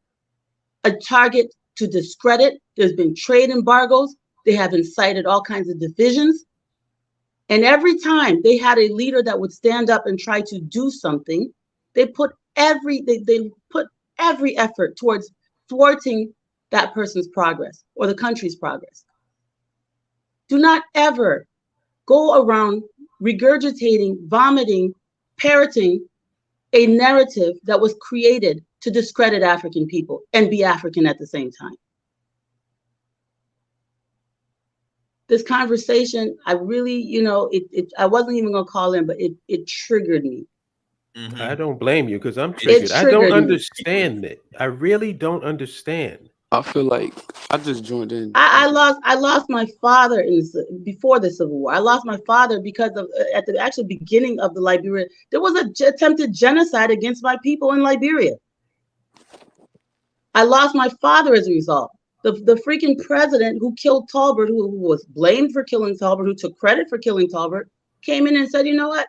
a target to discredit. There's been trade embargoes. They have incited all kinds of divisions. And every time they had a leader that would stand up and try to do something, they put every effort towards thwarting that person's progress or the country's progress. Do not ever go around regurgitating, vomiting, parroting a narrative that was created to discredit African people and be African at the same time. This conversation, I really, I wasn't even gonna call in, but it triggered me. Mm-hmm. I don't blame you because I'm triggered. I don't understand it. I really don't understand. I feel like I just joined in. I lost my father before the Civil War. I lost my father because of at the actual beginning of the Liberia. There was an attempted genocide against my people in Liberia. I lost my father as a result. The freaking president who killed Talbert, who was blamed for killing Talbert, who took credit for killing Talbert, came in and said, you know what?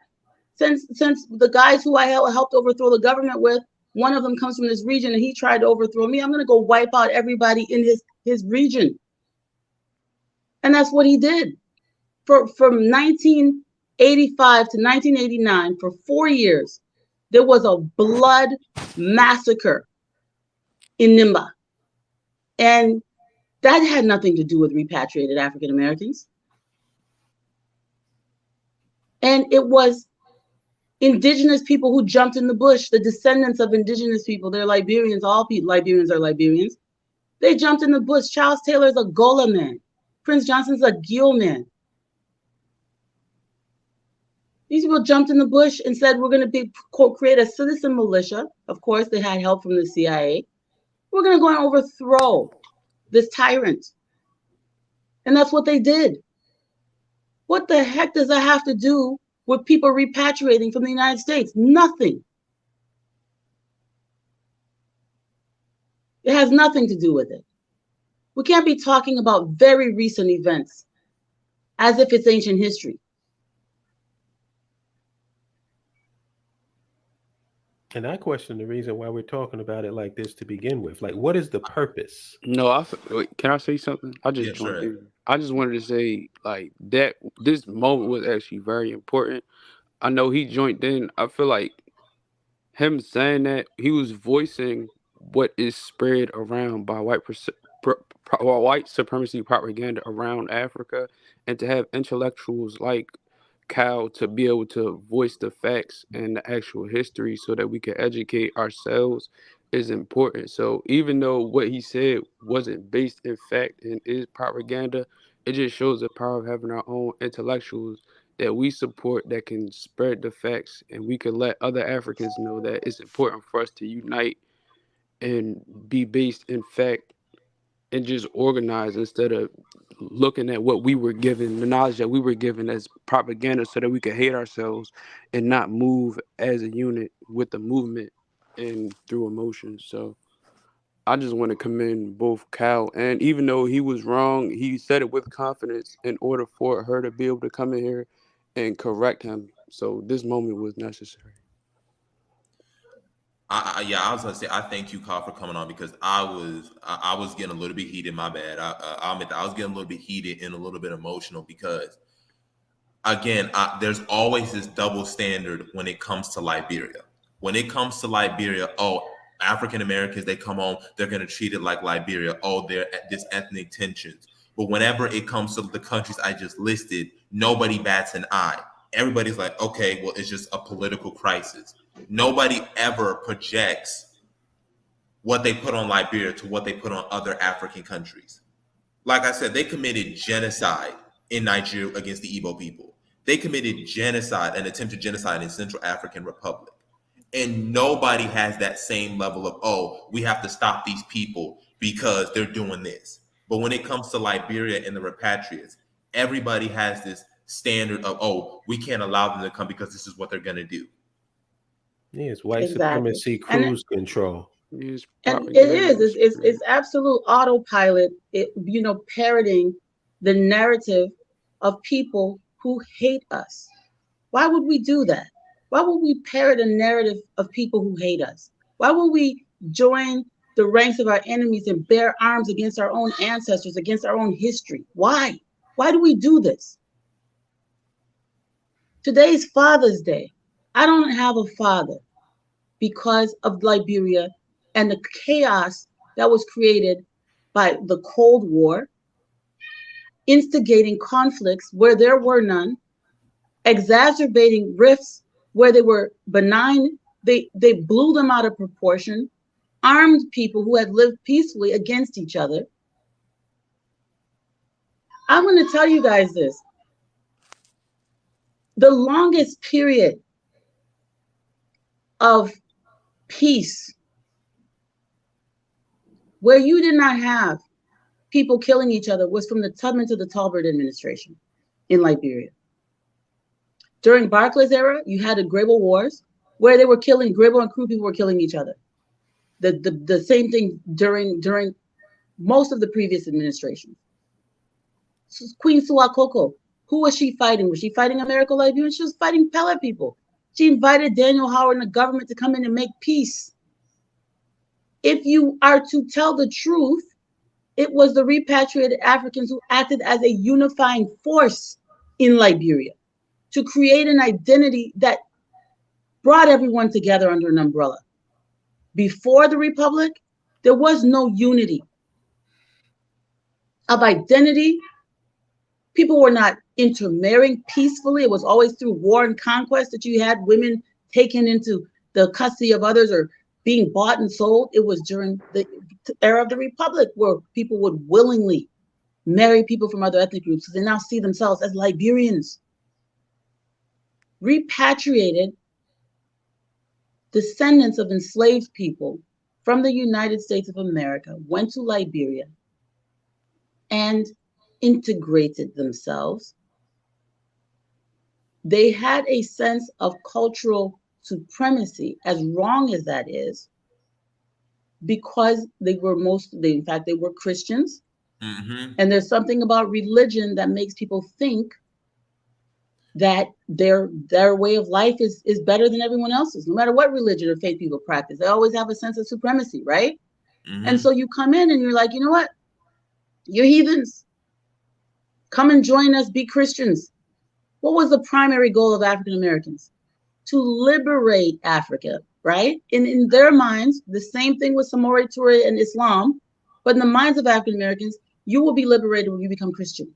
Since the guys who I helped overthrow the government with, one of them comes from this region and he tried to overthrow me, I'm going to go wipe out everybody in his region. And that's what he did. From 1985 to 1989, for 4 years, there was a blood massacre in Nimba. And that had nothing to do with repatriated African Americans. And it was indigenous people who jumped in the bush, the descendants of indigenous people. They're Liberians. All Liberians are Liberians. They jumped in the bush. Charles Taylor's a Gola man. Prince Johnson's a Gil man. These people jumped in the bush and said, we're going to create a citizen militia. Of course, they had help from the CIA. We're going to go and overthrow this tyrant. And that's what they did. What the heck does that have to do with people repatriating from the United States? Nothing. It has nothing to do with it. We can't be talking about very recent events as if it's ancient history. And I question the reason why we're talking about it like this to begin with. Like, what is the purpose? No, wait, can I say something? I just Yeah, joined sure. in. I just wanted to say like that this moment was actually very important. I know he joined in. I feel like him saying that he was voicing what is spread around by white supremacy propaganda around Africa, and to have intellectuals like Cal to be able to voice the facts and the actual history so that we can educate ourselves is important. So even though what he said wasn't based in fact and is propaganda, it just shows the power of having our own intellectuals that we support that can spread the facts, and we can let other Africans know that it's important for us to unite and be based in fact and just organize instead of looking at what we were given, the knowledge that we were given as propaganda, so that we could hate ourselves and not move as a unit with the movement and through emotions. So I just want to commend both Cal, and even though he was wrong, he said it with confidence in order for her to be able to come in here and correct him. So this moment was necessary. Yeah, I was gonna say I thank you, Carl, for coming on because I was getting a little bit heated. My bad. I'll admit that I was getting a little bit heated and a little bit emotional because again, there's always this double standard when it comes to Liberia. When it comes to Liberia, oh, African Americans, they come home, they're going to treat it like Liberia. Oh, they're this ethnic tensions. But whenever it comes to the countries I just listed, nobody bats an eye. Everybody's like, okay, well, it's just a political crisis. Nobody ever projects what they put on Liberia to what they put on other African countries. Like I said, they committed genocide in Nigeria against the Igbo people. They committed genocide, an attempted genocide in Central African Republic. And nobody has that same level of, oh, we have to stop these people because they're doing this. But when it comes to Liberia and the repatriates, everybody has this standard of, oh, we can't allow them to come because this is what they're going to do. Yeah, it's white Exactly. supremacy, And cruise control. It's and it propaganda. is it's absolute autopilot, parroting the narrative of people who hate us. Why would we do that? Why would we parrot a narrative of people who hate us? Why would we join the ranks of our enemies and bear arms against our own ancestors, against our own history? Why do we do this? Today's Father's Day. I don't have a father because of Liberia and the chaos that was created by the Cold War, instigating conflicts where there were none, exacerbating rifts where they were benign. They blew them out of proportion, armed people who had lived peacefully against each other. I'm going to tell you guys this. The longest period of peace where you did not have people killing each other was from the Tubman to the Talbert administration in Liberia. During Barclay's era, you had the Gribble Wars, where they were killing Gribble and Crew people were killing each other. The same thing during most of the previous administrations. Queen Suakoko, who was she fighting? Was she fighting American Liberia? She was fighting Pella people. She invited Daniel Howard and the government to come in and make peace. If you are to tell the truth, it was the repatriated Africans who acted as a unifying force in Liberia to create an identity that brought everyone together under an umbrella. Before the Republic, there was no unity of identity. People were not intermarrying peacefully. It was always through war and conquest that you had women taken into the custody of others or being bought and sold. It was during the era of the Republic where people would willingly marry people from other ethnic groups because they now see themselves as Liberians. Repatriated descendants of enslaved people from the United States of America went to Liberia and integrated themselves. They had a sense of cultural supremacy, as wrong as that is, because they were Christians. Mm-hmm. And there's something about religion that makes people think that their way of life is better than everyone else's, no matter what religion or faith people practice. They always have a sense of supremacy, right? And so you come in and you're like, you know what? You're heathens. Come and join us, be Christians. What was the primary goal of African Americans? To liberate Africa, right? In their minds, the same thing with Samori Toure and Islam, but in the minds of African Americans, you will be liberated when you become Christian.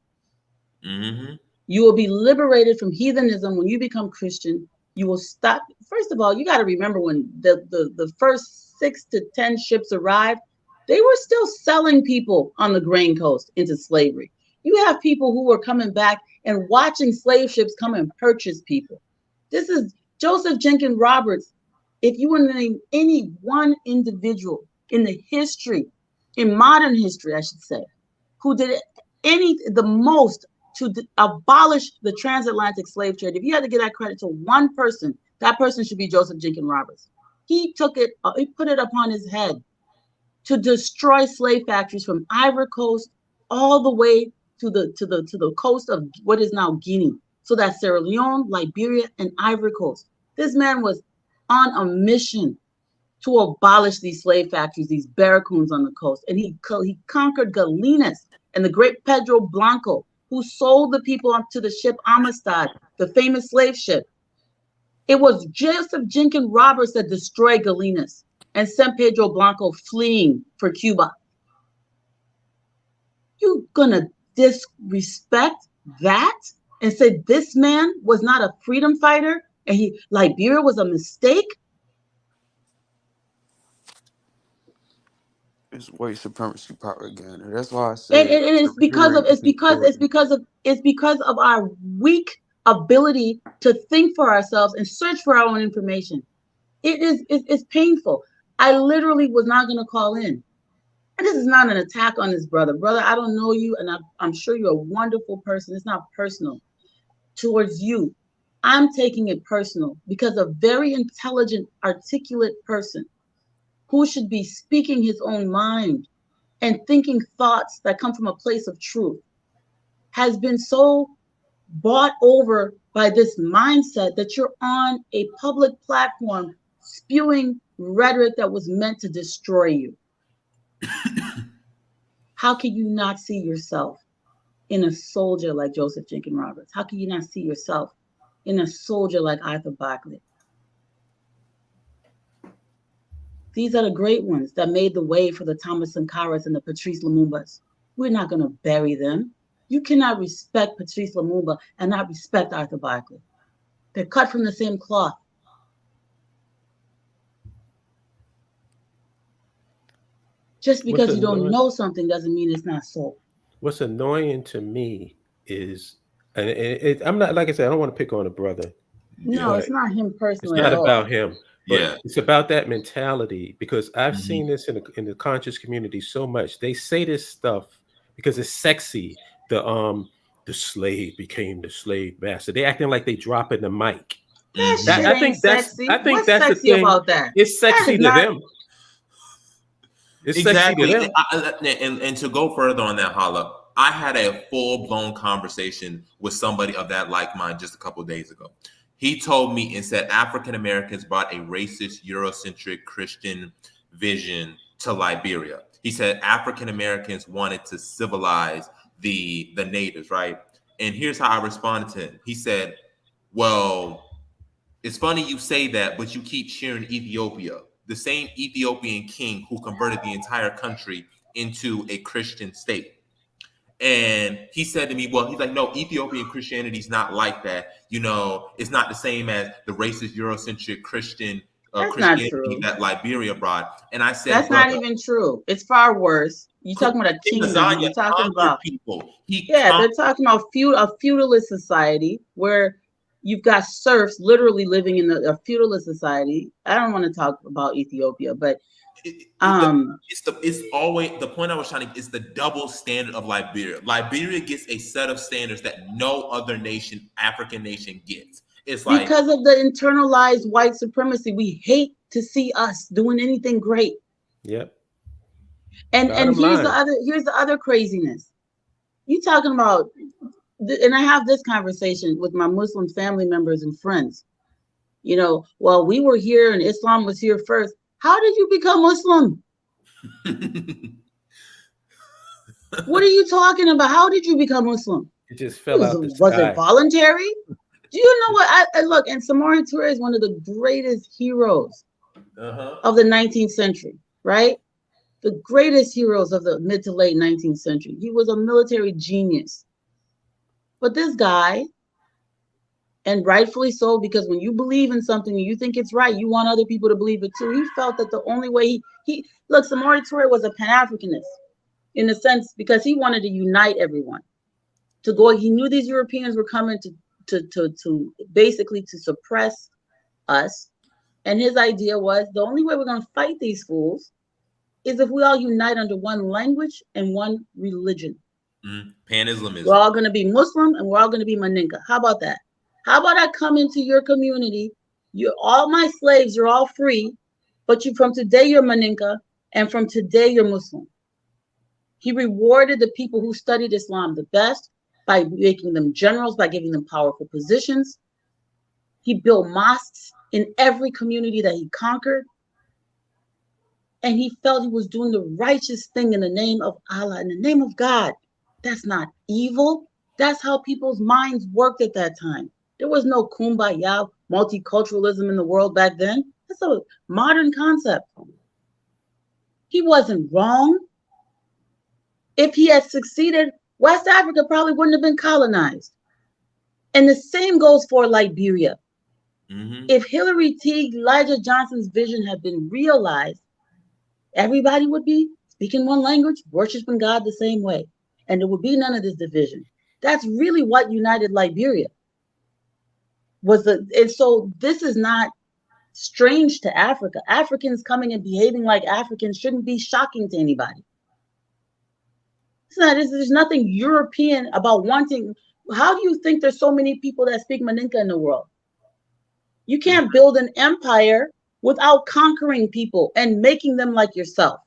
You will be liberated from heathenism when you become Christian. You will stop. First of all, you got to remember when the first 6 to 10 ships arrived, they were still selling people on the Grain Coast into slavery. You have people who were coming back and watching slave ships come and purchase people. This is Joseph Jenkins Roberts. If you want to name any one individual in the history, in modern history, I should say, who did the most to abolish the transatlantic slave trade, if you had to give that credit to one person, that person should be Joseph Jenkins Roberts. He took it, he put it upon his head to destroy slave factories from Ivory Coast all the way to the coast of what is now Guinea. So that's Sierra Leone, Liberia, and Ivory Coast. This man was on a mission to abolish these slave factories, these barracoons on the coast. And he conquered Gallinas and the great Pedro Blanco, who sold the people onto the ship Amistad, the famous slave ship. It was Joseph Jenkins Roberts that destroyed Gallinas and sent Pedro Blanco fleeing for Cuba. You gonna disrespect that and say this man was not a freedom fighter and Liberia was a mistake? It's white supremacy propaganda. That's why I said it's because of our weak ability to think for ourselves and search for our own information. It's painful. I literally was not going to call in. And this is not an attack on this brother. Brother, I don't know you, and I'm sure you're a wonderful person. It's not personal towards you. I'm taking it personal because a very intelligent, articulate person who should be speaking his own mind and thinking thoughts that come from a place of truth has been so bought over by this mindset that you're on a public platform spewing rhetoric that was meant to destroy you. How can you not see yourself in a soldier like Joseph Jenkins Roberts? How can you not see yourself in a soldier like Arthur Barkley? These are the great ones that made the way for the Thomas Sankaras and the Patrice Lumumbas. We're not going to bury them. You cannot respect Patrice Lumumba and not respect Arthur Barkley. They're cut from the same cloth. Just because you don't know something doesn't mean it's not so. What's annoying to me is, and I'm not, like I said, I don't want to pick on a brother. No, it's not him personally. It's not about him. But Yeah, it's about that mentality, because I've seen this in the conscious community so much. They say this stuff because it's sexy. The slave became the slave master. They acting like they dropping the mic. I think that's What's that's the sexy thing. about that. It's sexy to them. It's exactly. sexy to them. And to go further on that, Hala, I had a full-blown conversation with somebody of that like mind just a couple of days ago. He told me and said African Americans brought a racist, Eurocentric Christian vision to Liberia. He said African Americans wanted to civilize the natives, right? And here's how I responded to him. He said, well, it's funny you say that, but you keep cheering Ethiopia, the same Ethiopian king who converted the entire country into a Christian state. And he said to me, well, he's like, no, Ethiopian Christianity is not like that. You know, it's not the same as the racist Eurocentric Christianity that Liberia brought. And I said, that's not even true. It's far worse. You're talking about a kingdom. You're talking about people. They're talking about a feudalist society where you've got serfs literally living in a feudalist society. I don't want to talk about Ethiopia, but it's always the point I was trying to. It's the double standard of Liberia. Liberia gets a set of standards that no other nation, African nation, gets. It's like because of the internalized white supremacy. We hate to see us doing anything great. Yep. And here's the other craziness. You talking about and I have this conversation with my Muslim family members and friends. Well, we were here and Islam was here first. How did you become Muslim? What are you talking about? How did you become Muslim? It just fell out the Was sky. it voluntary? Do you know what? I look, and Samori Touré is one of the greatest heroes of the 19th century, right? The greatest heroes of the mid to late 19th century. He was a military genius. But this guy, and rightfully so, because when you believe in something and you think it's right, you want other people to believe it too. He felt that the only way look, Samori Touré was a Pan-Africanist in a sense because he wanted to unite everyone. He knew these Europeans were coming to basically to suppress us. And his idea was the only way we're going to fight these fools is if we all unite under one language and one religion. Pan-Islamism. We're all going to be Muslim and we're all going to be Maninka. How about that? How about I come into your community? You're all my slaves. You're all free, but from today you're Maninka, and from today you're Muslim. He rewarded the people who studied Islam the best by making them generals, by giving them powerful positions. He built mosques in every community that he conquered. And he felt he was doing the righteous thing in the name of Allah, in the name of God. That's not evil. That's how people's minds worked at that time. There was no kumbaya, multiculturalism in the world back then. That's a modern concept. He wasn't wrong. If he had succeeded, West Africa probably wouldn't have been colonized. And the same goes for Liberia. If Hillary Teague, Elijah Johnson's vision had been realized, everybody would be speaking one language, worshiping God the same way. And there would be none of this division. That's really what united Liberia. And so this is not strange to Africa. Africans coming and behaving like Africans shouldn't be shocking to anybody. There's nothing European about wanting. How do you think there's so many people that speak Maninka in the world? You can't build an empire without conquering people and making them like yourself.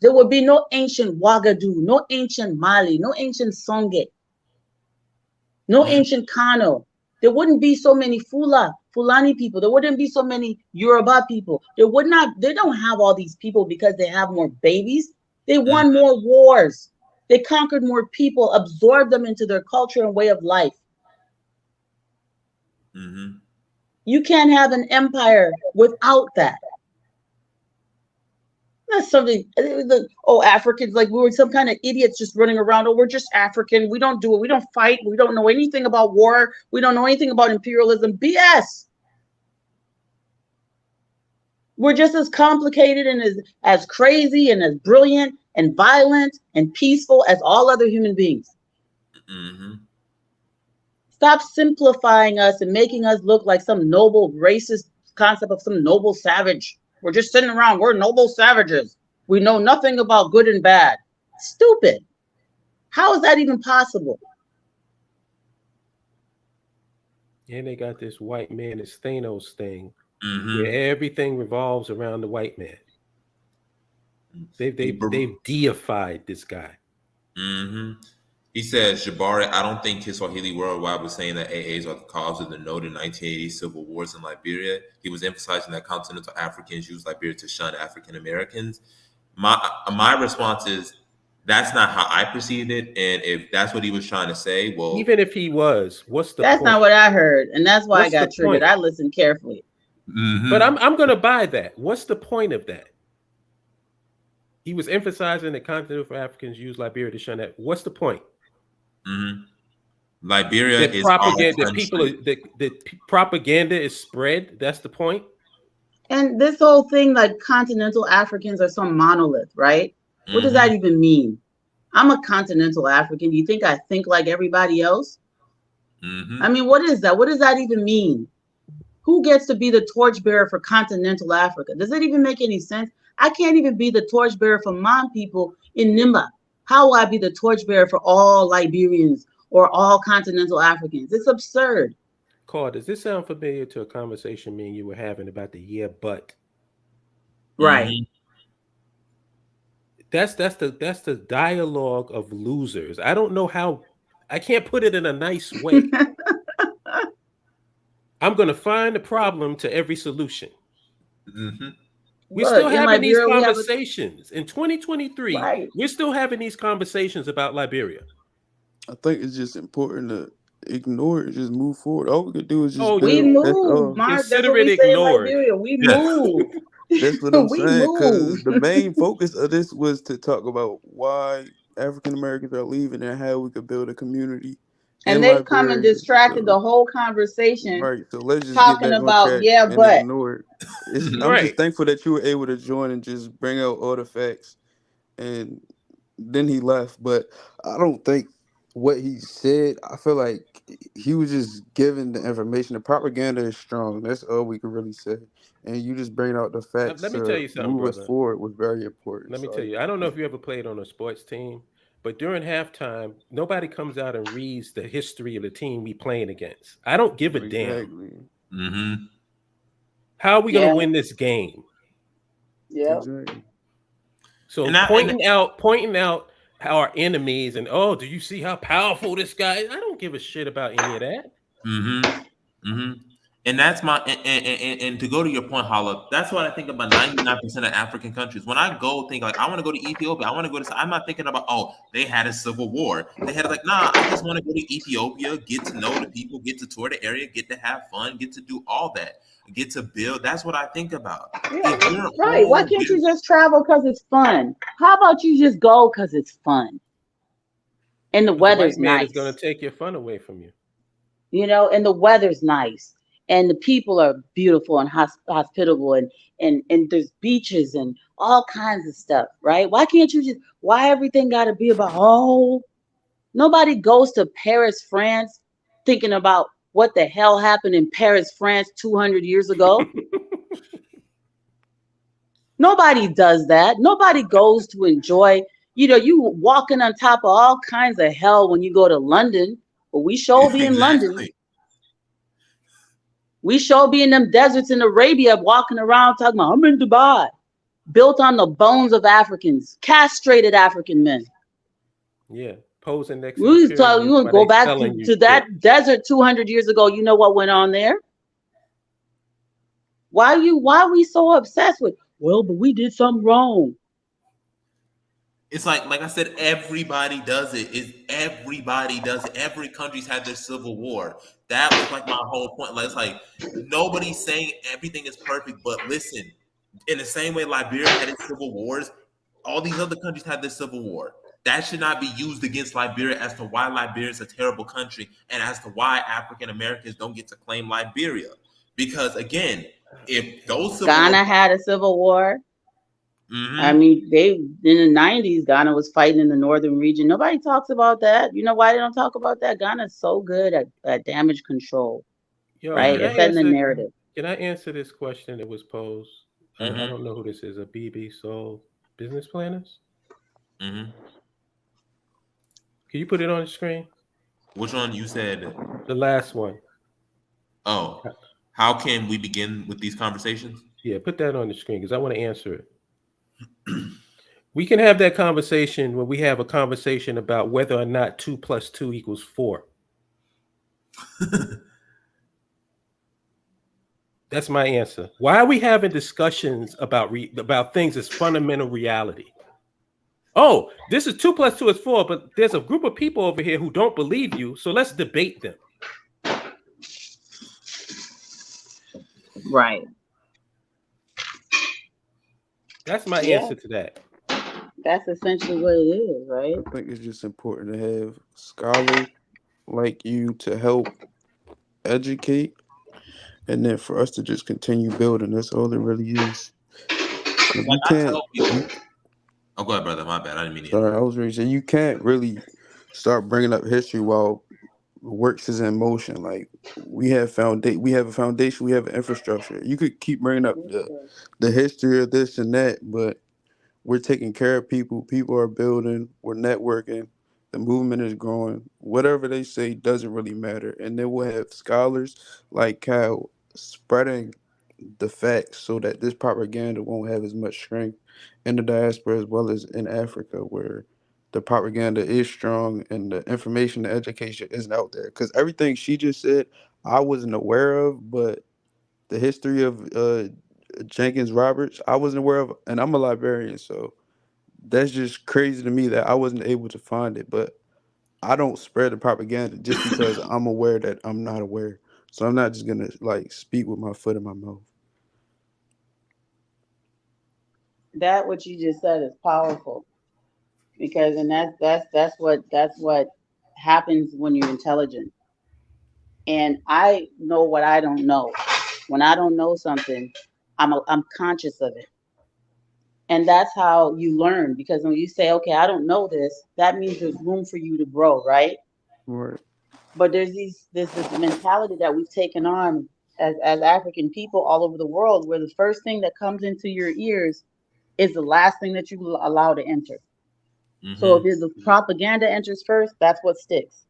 There would be no ancient Ouagadougou, no ancient Mali, no ancient Songhai, no ancient Kano. There wouldn't be so many Fulani people. There wouldn't be so many Yoruba people. They don't have all these people because they have more babies. They won more wars. They conquered more people, absorbed them into their culture and way of life. You can't have an empire without that. That's something. Africans, like we were some kind of idiots just running around. Oh, we're just African. We don't do it. We don't fight. We don't know anything about war. We don't know anything about imperialism. BS. We're just as complicated and as crazy and as brilliant and violent and peaceful as all other human beings. Stop simplifying us and making us look like some noble racist concept of some noble savage. We're just sitting around. We're noble savages. We know nothing about good and bad. Stupid. How is that even possible? And they got this white man is Thanos thing where everything revolves around the white man. They've deified this guy. He says, Jabari, I don't think Kiswahili Worldwide was saying that AAs are the cause of the noted 1980 civil wars in Liberia. He was emphasizing that continental Africans used Liberia to shun African Americans. My response is, that's not how I perceived it. And if that's what he was trying to say, well, even if he was, what's the that's point? That's not what I heard. And that's why I got triggered. I listened carefully. But I'm going to buy that. What's the point of that? He was emphasizing that continental Africans use Liberia to shun that. What's the point? Liberia is propaganda. The propaganda is spread. That's the point. And this whole thing, like continental Africans are some monolith, right? What does that even mean? I'm a continental African. Do you think I think like everybody else? I mean, what is that? What does that even mean? Who gets to be the torchbearer for continental Africa? Does it even make any sense? I can't even be the torchbearer for my people in Nimba. How will I be the torchbearer for all Liberians or all continental Africans? It's absurd. Carl, does this sound familiar to a conversation me and you were having about the but? Right. That's the dialogue of losers. I don't know how I can't put it in a nice way. I'm going to find the problem to every solution. Mm-hmm. We're Look, still in having these Liberia, we have a conversations. In 2023, right. we're still having these conversations about Liberia. I think it's just important to ignore it, just move forward. All we could do is just Oh, We build. That's move, all. Mark. That's consider what it we say in ignored. Liberia. We Yeah. move. That's what I'm We saying. move. Because the main focus of this was to talk about why African Americans are leaving and how we could build a community And in they've come and Liberia. distracted So the whole conversation right. So let's just get talking back on about, track yeah, and but ignore it. I'm just Right. thankful that you were able to join and just bring out all the facts. And then he left. But I don't think what he said. I feel like he was just giving the information. The propaganda is strong. That's all we can really say. And you just bring out the facts Let me tell to you something, move us brother. forward was very important. Let me So tell you. I don't know if you ever played on a sports team, but during halftime, nobody comes out and reads the history of the team we playing against. I don't give a damn. exactly, Mm-hmm. How are we going to yeah, win this game? yeah. exactly. So And that and pointing out our enemies and oh, do you see how powerful this guy is? I don't give a shit about any of that. mm-hmm. Mm-hmm. And that's my and to go to your point, Hala, that's what I think about 99% of African countries. When I go think like I want to go to Ethiopia, I want to go to I'm not thinking about oh, they had a civil war. They had like, nah, I just want to go to Ethiopia, get to know the people, get to tour the area, get to have fun, get to do all that, get to build. That's what I think about. Yeah, If we're right. Why all can't you just travel because it's fun? How about you just go because it's fun and the Because the white weather's man is going nice, to take your fun away from you. and the weather's nice and the people are beautiful and hospitable and there's beaches and all kinds of stuff, right? Why can't you just, why everything got to be about, oh, nobody goes to Paris, France thinking about what the hell happened in Paris, France 200 years ago. Nobody does that. Nobody goes to enjoy. You walking on top of all kinds of hell when you go to London, but we sure be in London. exactly. We sure be in them deserts in Arabia walking around talking about, I'm in Dubai. Built on the bones of Africans, castrated African men. Yeah, posing next to the We was talking, pyramids you would while go they back selling you to shit. that desert 200 years ago. You know what went on there? Why are we so obsessed with, well, but we did something wrong. It's like I said, everybody does it. Is everybody does it. Every country's had their civil war. That was like my whole point. Like it's like nobody's saying everything is perfect, but listen, in the same way Liberia had its civil wars, all these other countries had their civil war. That should not be used against Liberia as to why Liberia is a terrible country and as to why African Americans don't get to claim Liberia. Because again, if those civil wars, Ghana had a civil war. I mm-hmm, mean, they in the 90s, Ghana was fighting in the northern region. Nobody talks about that. You know why they don't talk about that? Ghana's so good at damage control, Yo, right? can I It's in the answer? narrative. Can I answer this question that was posed? I mm-hmm, don't know who this is. A BB Soul business planners. mm-hmm. Can you put it on the screen? Which one you said? The last one. Oh, how can we begin with these conversations? Yeah, put that on the screen because I want to answer it. We can have that conversation when we have a conversation about whether or not 2 + 2 = 4. That's my answer. Why are we having discussions about about things as fundamental reality? Oh, this is 2 + 2 = 4, but there's a group of people over here who don't believe you, so let's debate them. Right. That's my Yeah. answer to that. That's essentially what it is, right? I think it's just important to have scholars like you to help educate, and then for us to just continue building. That's all it really is. Because Like you I can't. tell people, You oh, go ahead, brother. My bad. I didn't mean to sorry, I interrupt. was ready to say you can't really start bringing up history while works is in motion. Like we have a foundation, we have an infrastructure. You could keep bringing up the history of this and that, but we're taking care of people. People are building. We're networking. The movement is growing. Whatever they say doesn't really matter. And then we'll have scholars like Kyle spreading the facts so that this propaganda won't have as much strength in the diaspora as well as in Africa, where the propaganda is strong and the information, the education isn't out there. Because everything she just said, I wasn't aware of, but the history of Jenkins Roberts, I wasn't aware of, and I'm a librarian, so that's just crazy to me that I wasn't able to find it. But I don't spread the propaganda just because I'm aware that I'm not aware. So I'm not just gonna like speak with my foot in my mouth. That what you just said is powerful because, and that's what happens when you're intelligent. And I know what I don't know. When I don't know something, I'm conscious of it. And that's how you learn because when you say, okay, I don't know this, that means there's room for you to grow, right? Right. But there's this mentality that we've taken on as African people all over the world where the first thing that comes into your ears is the last thing that you allow to enter. So if Mm-hmm. the propaganda enters first, that's what sticks.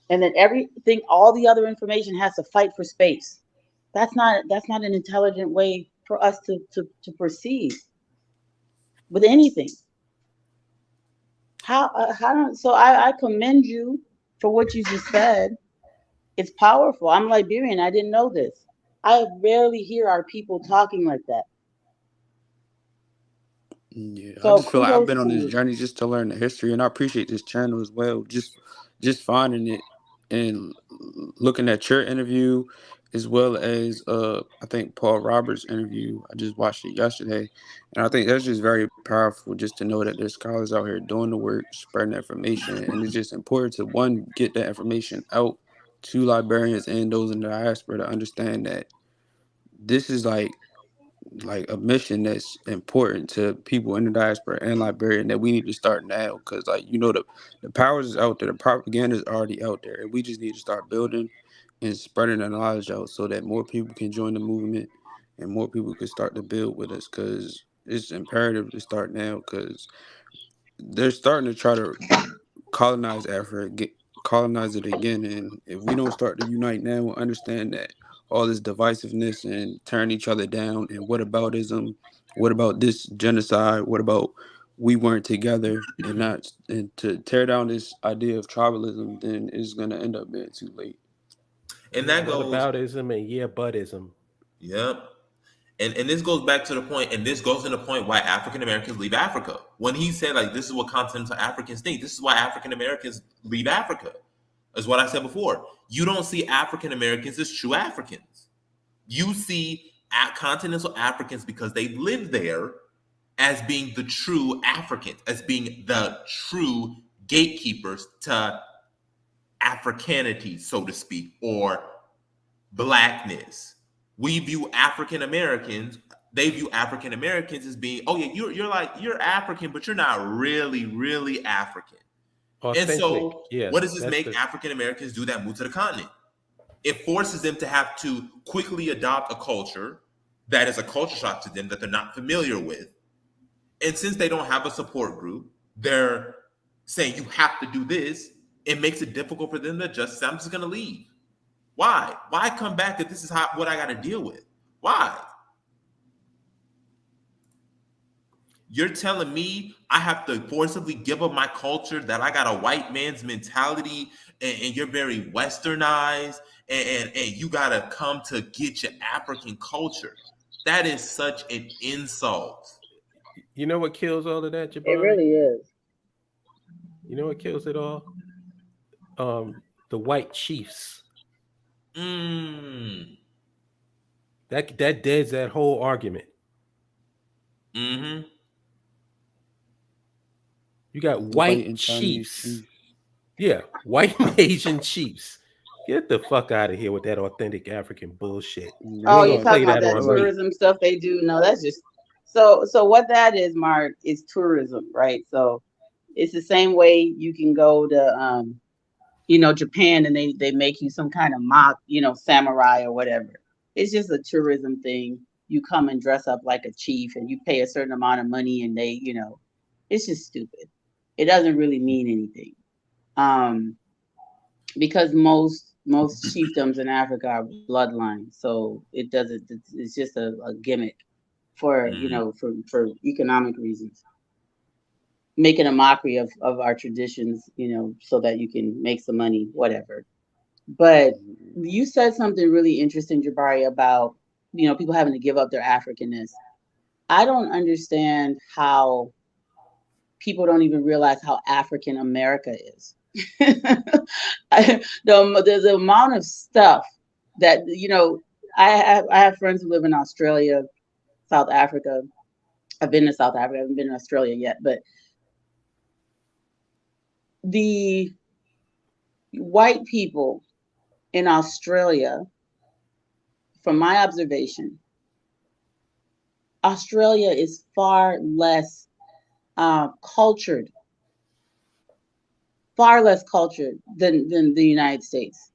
And then everything, all the other information has to fight for space. That's not an intelligent way for us to proceed with anything. How don't so I commend you for what you just said. It's powerful. I'm Liberian. I didn't know this. I rarely hear our people talking like that. Yeah, I So just feel like I've kudos been to on this you. journey just to learn the history, and I appreciate this channel as well. Just finding it and looking at your interview, as well as I think Paul Roberts' interview. I just watched it yesterday, and I think that's just very powerful just to know that there's scholars out here doing the work, spreading the information, and it's just important to one get that information out to librarians and those in the diaspora to understand that this is like a mission that's important to people in the diaspora and Liberia, and that we need to start now because like the powers is out there, the propaganda is already out there, and we just need to start building and spreading the knowledge out so that more people can join the movement and more people can start to build with us because it's imperative to start now because they're starting to try to colonize Africa, colonize it again. And if we don't start to unite now and understand that all this divisiveness and tearing each other down and whataboutism, what about this genocide, what about we weren't together and not and to tear down this idea of tribalism, then it's gonna end up being too late. And Yeah, that what goes, aboutism and yeah, budism. yep. And this goes back to the point, and this goes to the point why African Americans leave Africa. When he said, like, this is what continental Africans think, this is why African Americans leave Africa, is what I said before. You don't see African Americans as true Africans. You see continental Africans because they live there as being the true Africans, as being the true gatekeepers to Africanity, so to speak, or blackness. We view African Americans, they view African Americans as being, oh yeah, you're like you're African, but you're not really African. And Authentic. so, Yeah, what does this that's make the African Americans do that move to the continent? It forces them to have to quickly adopt a culture that is a culture shock to them that they're not familiar with. And since they don't have a support group, they're saying you have to do this. It makes it difficult for them to just say, I'm just going to leave. Why? Why come back if this is what I got to deal with? Why? You're telling me I have to forcibly give up my culture, that I got a white man's mentality, and you're very westernized, and you got to come to get your African culture. That is such an insult. you know what kills all of that, It Jabari? really is. You know what kills it all? The white chiefs. Mm. That deads that whole argument. Mm-hmm. You got The white white and Chinese chiefs. chief. Yeah, white and Asian chiefs. Get the fuck out of here with that authentic African bullshit. We You Oh, ain't you're gonna gonna play talking about that that on me. tourism stuff they do? No, that's just so what that is, Mark, is tourism, right? So it's the same way you can go to Japan and they make you some kind of mock, samurai or whatever. It's just a tourism thing. You come and dress up like a chief and you pay a certain amount of money and it's just stupid. It doesn't really mean anything. Because most chiefdoms in Africa are bloodline, so it doesn't. It's just a gimmick for Mm-hmm. for economic reasons. making a mockery of our traditions, so that you can make some money, whatever. But you said something really interesting, Jabari, about, people having to give up their Africanness. I don't understand how people don't even realize how African America is. The amount of stuff that, I have friends who live in Australia, South Africa. I've been to South Africa. I haven't been to Australia yet, but the white people in Australia, from my observation, Australia is far less cultured, than the United States.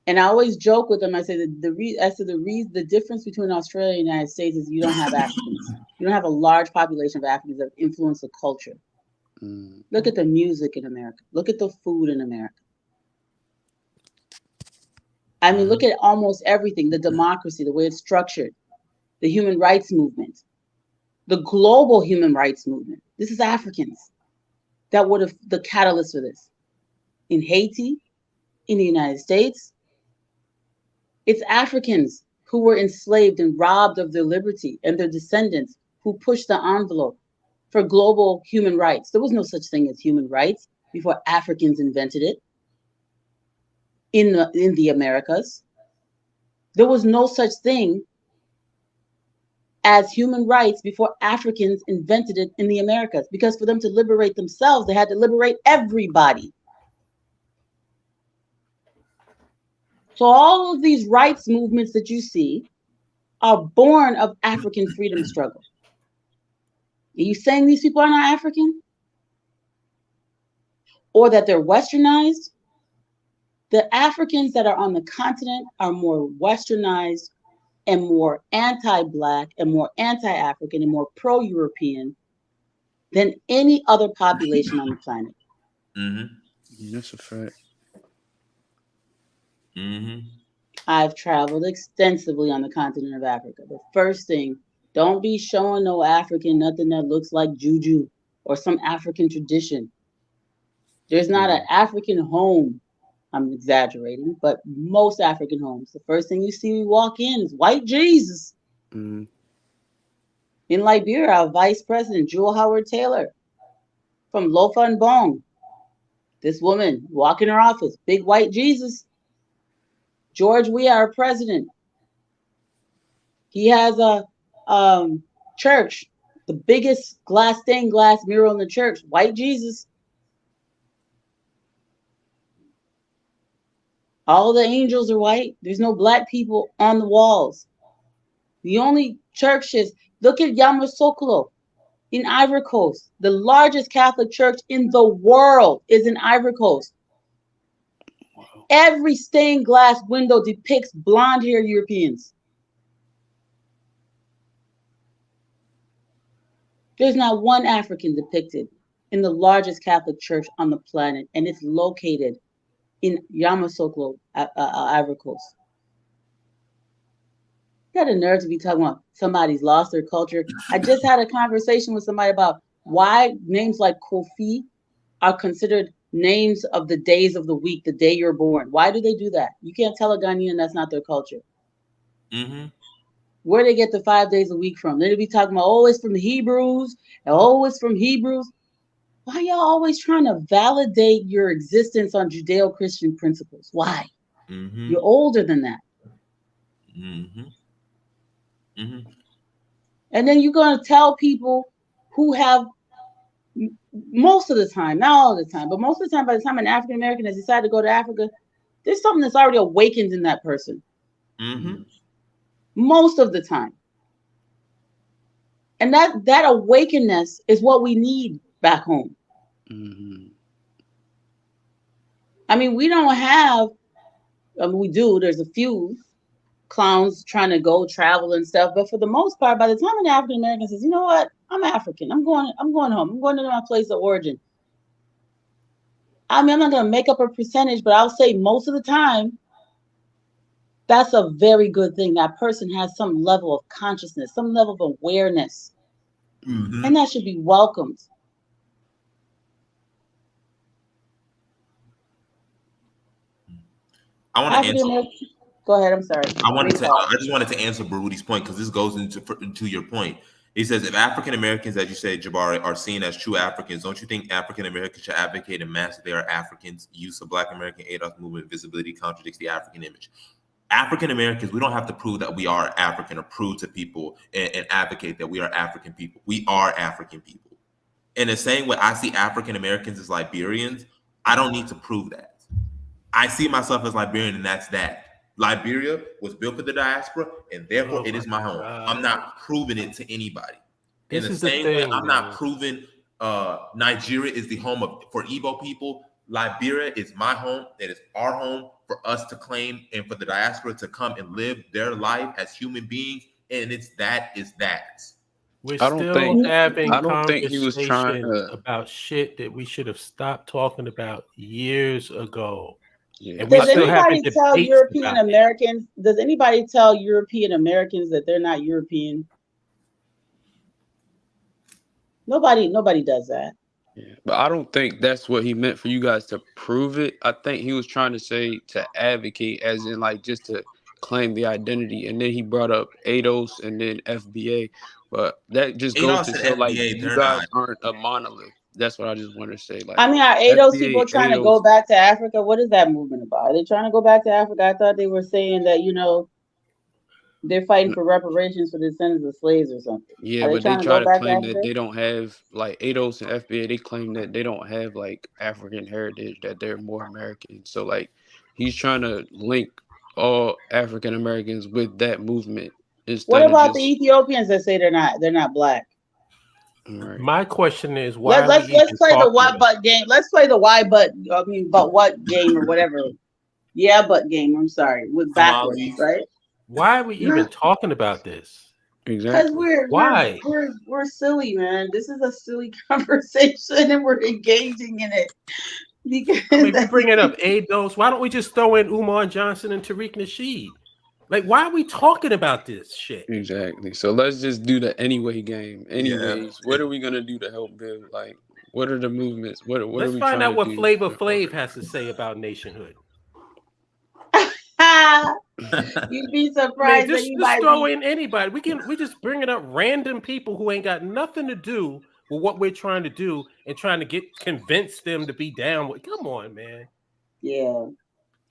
And I always joke with them. I say that the difference between Australia and the United States is you don't have Africans. You don't have a large population of Africans that influence the culture. Look at the music in America. Look at the food in America. I mean, look at almost everything, the democracy, the way it's structured, the human rights movement, the global human rights movement. This is Africans that would have the catalyst for this. In Haiti, in the United States, it's Africans who were enslaved and robbed of their liberty, and their descendants who pushed the envelope for global human rights. There was no such thing as human rights before Africans invented it in the Americas. There was no such thing as human rights before Africans invented it in the Americas, because for them to liberate themselves, they had to liberate everybody. So all of these rights movements that you see are born of African freedom struggle. Are you saying these people are not African? Or that they're westernized? The Africans that are on the continent are more westernized and more anti-Black and more anti-African and more pro-European than any other population on the planet. That's a fact. I've traveled extensively on the continent of Africa. The first thing, don't be showing no African nothing that looks like juju or some African tradition. There's not an African home, I'm exaggerating, but most African homes, the first thing you see when you walk in is white Jesus. In Liberia, our Vice President, Jewel Howard Taylor, from Lofa and Bong. This woman, walk in her office, big white Jesus. George Weah, our president. He has a church, the biggest stained glass mural in the church, white Jesus. All the angels are white. There's no Black people on the walls. The only churches, look at Yamoussoukro in Ivory Coast. The largest Catholic church in the world is in Ivory Coast. Every stained glass window depicts blonde-haired Europeans. There's not one African depicted in the largest Catholic church on the planet, and it's located in Yamoussoukro, Ivory Coast. You got a nerve to be talking about somebody's lost their culture. I just had a conversation with somebody about why names like Kofi are considered names of the days of the week, the day you're born. Why do they do that? You can't tell a Ghanaian that's not their culture. Where they get the 5 days a week from? They'll be talking about, oh, it's from the Hebrews, and oh, it's from Hebrews. Why y'all always trying to validate your existence on Judeo-Christian principles? Why? You're older than that. And then you're going to tell people who have, most of the time, not all the time, but most of the time, by the time an African American has decided to go to Africa, there's something that's already awakened in that person. Most of the time. And that awakeness is what we need back home. I mean, we don't have, we do, there's a few clowns trying to go travel and stuff, but for the most part, by the time an African American says, you know what, I'm African, I'm going home, I'm going to my place of origin. I mean, I'm not going to make up a percentage, but I'll say most of the time, that's a very good thing. That person has some level of consciousness, some level of awareness, and that should be welcomed. I want to African answer. American. Go ahead. I'm sorry. I just wanted to answer Baruti's point because this goes into your point. He says, if African Americans, as you say, Jabari, are seen as true Africans, don't you think African Americans should advocate and mass that they are Africans? Use of Black American ADOS movement visibility contradicts the African image. African Americans, we don't have to prove that we are African or prove to people and advocate that we are African people. We are African people. In the same way I see African Americans as Liberians, I don't need to prove that. I see myself as Liberian, and that's that. Liberia was built for the diaspora, and therefore it is my home. God. I'm not proving it to anybody. This In the is the same thing, way, I'm man. not proving Nigeria is the home for Igbo people. Liberia is my home. It is our home for us to claim and for the diaspora to come and live their life as human beings. And it's that is that. We're I don't still think- having I don't think he was trying conversations to- about shit that we should have stopped talking about years ago. Yeah. And we Does still having anybody tell debates European about it. Americans? Does anybody tell European Americans that they're not European? Nobody does that. Yeah, but I don't think that's what he meant for you guys to prove it. I think he was trying to say to advocate, as in like just to claim the identity. And then he brought up ADOS and then FBA, but that just goes ADOS to and show like FBA, you they're guys not. aren't a monolith. That's what I just want to say. Like, I mean, are ADOS FBA, people trying to ADOS go back to Africa? What is that movement about? Are they trying to go back to Africa? I thought they were saying that, they're fighting for reparations for the descendants of slaves or something. Yeah, Are they but they trying to try go to back to claim that Africa? they don't have like ADOS and FBA. They claim that they don't have like African heritage, that they're more American. So like he's trying to link all African Americans with that movement What instead of about the just Ethiopians that say they're not black? right. My question is, why Let's are we let's even play the talking why about but game. Let's play the why but but what game or whatever. Yeah, but game. I'm sorry, with backwards, Somalis. right? why are we even talking about this? Because Exactly. Why? we're silly, man. This is a silly conversation, and we're engaging in it. Because I mean, we bring it up ADOS. Why don't we just throw in Umar Johnson and Tariq Nasheed? Like, why are we talking about this shit? Exactly. So let's just do the anyway game. Anyways, what are we gonna do to help build? Like, what are the movements? What are Let's we find trying out to what do? Flavor Flav has to say about nationhood. you'd be I mean, surprised that just you might throw be. in anybody. We just bringing up random people who ain't got nothing to do with what we're trying to do and trying to convince them to be down with. Come on, man. Yeah.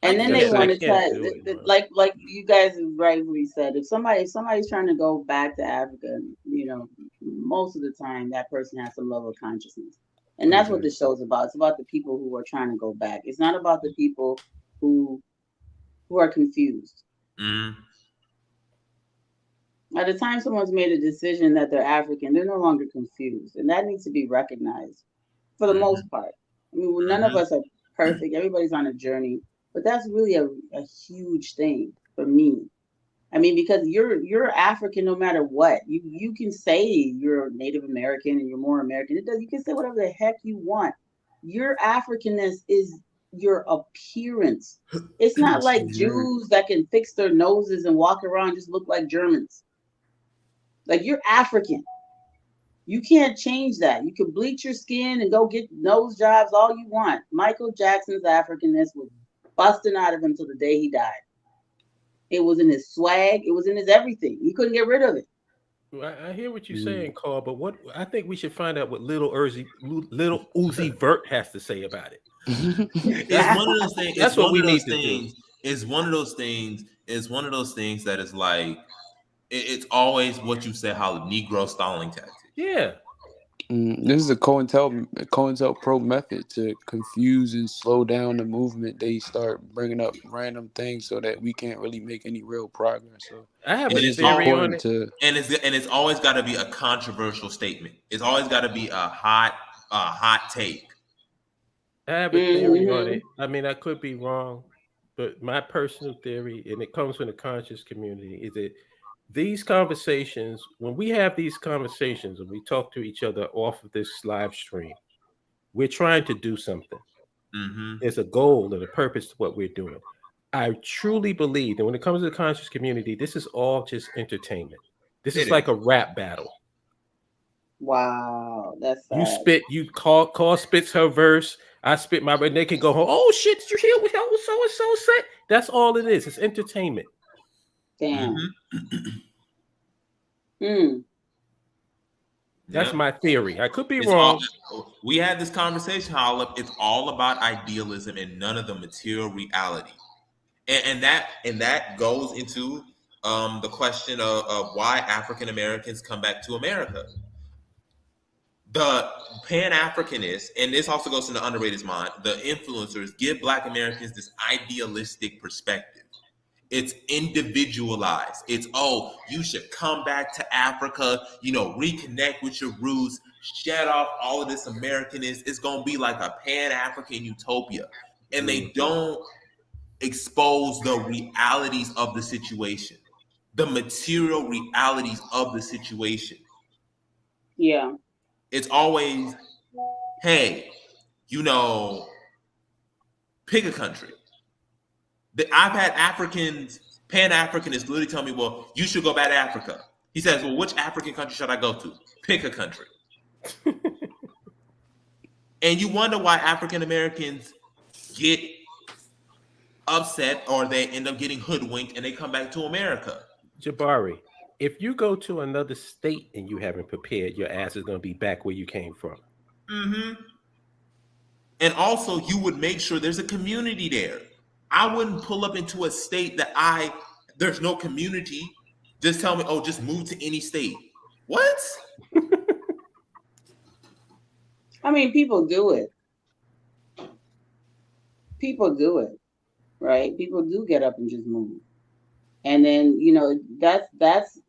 And then they can't- I want to can't tell, do it, bro. like you guys rightly said, if somebody's trying to go back to Africa, most of the time that person has some level of consciousness, and that's what this show's about. It's about the people who are trying to go back. It's not about the people who are confused. Mm. By the time someone's made a decision that they're African, they're no longer confused, and that needs to be recognized for the most part. I mean, none of us are perfect. Everybody's on a journey. But that's really a huge thing for me. I mean, because you're African no matter what. You can say you're Native American and you're more American. You can say whatever the heck you want. Your Africanness is your appearance. It's not like Jews that can fix their noses and walk around and just look like Germans. Like, you're African. You can't change that. You can bleach your skin and go get nose jobs all you want. Michael Jackson's Africanness was busting out of him till the day he died. It was in his swag. It was in his everything. He couldn't get rid of it. I hear what you're saying, Carl, but what I think we should find out what little Uzi Vert has to say about it. It's one of those things. That's what we need to do. It's one of those things. It's one of those things that is like it's always what you say, how Negro stalling tactic. Yeah. This is a COINTELPRO method to confuse and slow down the movement. They start bringing up random things so that we can't really make any real progress. So I have And a it's theory on it. And it's always got to be a controversial statement. It's always got to be a hot take. I have a theory on it. I mean, I could be wrong, but my personal theory, and it comes from the conscious community, is that these conversations, when we have these conversations and we talk to each other off of this live stream, we're trying to do something. There's a goal and a purpose to what we're doing. I truly believe that when it comes to the conscious community, this is all just entertainment. This is like a rap battle. Wow, that's sad. You spit, Call spits her verse. I spit my and they can go home. Oh shit! Did you hear what so and so said? That's all it is. It's entertainment. Damn. Mhm. Mm. That's Yep. my theory. I could be It's all. wrong. We had this conversation, Holland. It's all about idealism and none of the material reality. And that goes into the question of why African Americans come back to America. The Pan Africanists, and this also goes in the underrated's mind, the influencers give Black Americans this idealistic perspective. It's individualized. It's, oh, you should come back to Africa, reconnect with your roots, shed off all of this Americanism. It's going to be like a Pan African utopia. And they don't expose the realities of the situation, the material realities of the situation. Yeah. It's always, hey, pick a country. I've had Africans, Pan Africanists, literally tell me, well, you should go back to Africa. He says, well, which African country should I go to? Pick a country. And you wonder why African Americans get upset or they end up getting hoodwinked and they come back to America. Jabari, if you go to another state and you haven't prepared, your ass is going to be back where you came from. Mm-hmm. And also, you would make sure there's a community there. I wouldn't pull up into a state that there's no community. Just tell me, oh, just move to any state. What? I mean, people do it. People do it, right? People do get up and just move. And then, that's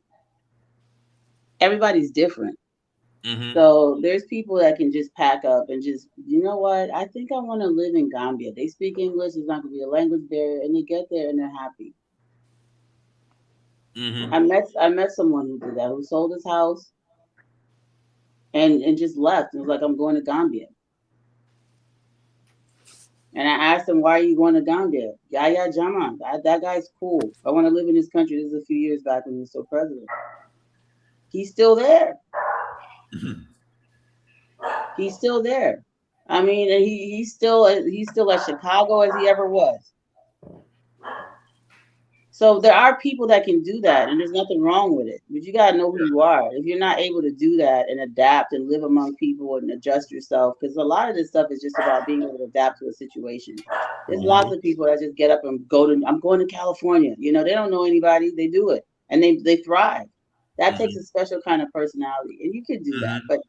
everybody's different. Mm-hmm. So there's people that can just pack up and just, you know what? I think I want to live in Gambia. They speak English. There's not going to be a language barrier, and they get there and they're happy. Mm-hmm. I met someone who did that, who sold his house and just left. It was like, I'm going to Gambia. And I asked him, why are you going to Gambia? Yaya Jaman. That guy's cool. I want to live in this country. This is a few years back when he was still president. He's still there. He's still there. I mean, and he's still as Chicago as he ever was. So there are people that can do that, and there's nothing wrong with it. But you gotta know who you are. If you're not able to do that and adapt and live among people and adjust yourself, because a lot of this stuff is just about being able to adapt to a situation. There's lots of people that just get up and I'm going to California. They don't know anybody. They do it, and they thrive. That takes a special kind of personality, and you could do that. But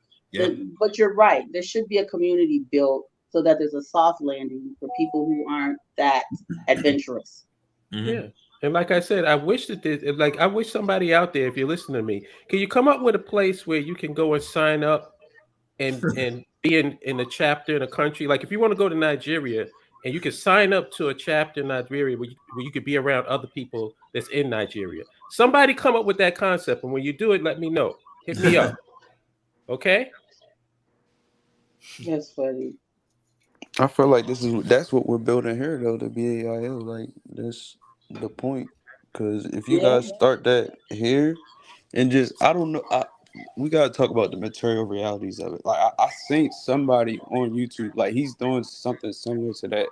but you're right. There should be a community built so that there's a soft landing for people who aren't that adventurous. Yeah. And like I said, I wish that I wish somebody out there, if you're listening to me, can you come up with a place where you can go and sign up and be in a chapter in a country? Like if you want to go to Nigeria and you can sign up to a chapter in Nigeria where you could be around other people that's in Nigeria. Somebody come up with that concept, and when you do it, let me know. Hit me up. Okay? That's funny. I feel like that's what we're building here though, the BAIO. Like that's the point. Because if you guys start that here, and just I don't know, we gotta talk about the material realities of it. Like I seen somebody on YouTube, like he's doing something similar to that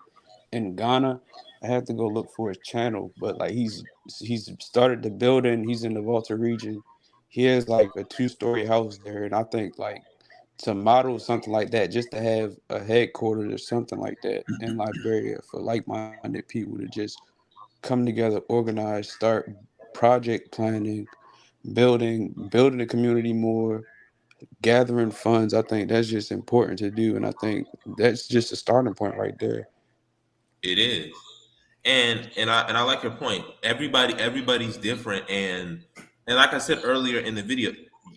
in Ghana. I have to go look for his channel, but like he's started the building. He's in the Volta region. He has like a 2-story house there, and I think like to model something like that, just to have a headquarters or something like that in Liberia for like-minded people to just come together, organize, start project planning, building the community more, gathering funds. I think that's just important to do, and I think that's just a starting point right there. It is. And I like your point. Everybody's different, and like I said earlier in the video,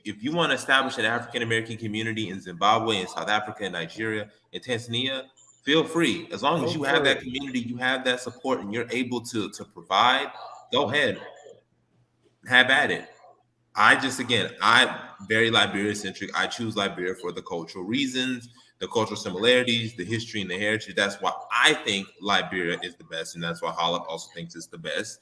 if you want to establish an African American community in Zimbabwe, in South Africa, in Nigeria, in Tanzania, feel free. As long as you have that community, you have that support, and you're able to provide, go ahead, have at it. I'm very Liberia centric. I choose Liberia for the cultural reasons, the cultural similarities, the history and the heritage. That's why I think Liberia is the best, and that's why Hollop also thinks it's the best,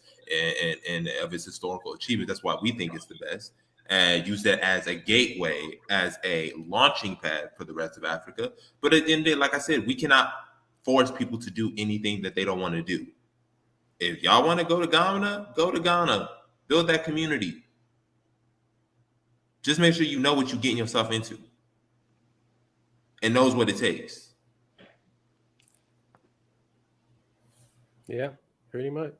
and of its historical achievement. That's why we think it's the best. and use that as a gateway, as a launching pad for the rest of Africa. But at the end of the day, like I said, we cannot force people to do anything that they don't want to do. If y'all want to go to Ghana, go to Ghana. Build that community. Just make sure you know what you're getting yourself into and knows what it takes. Yeah, pretty much.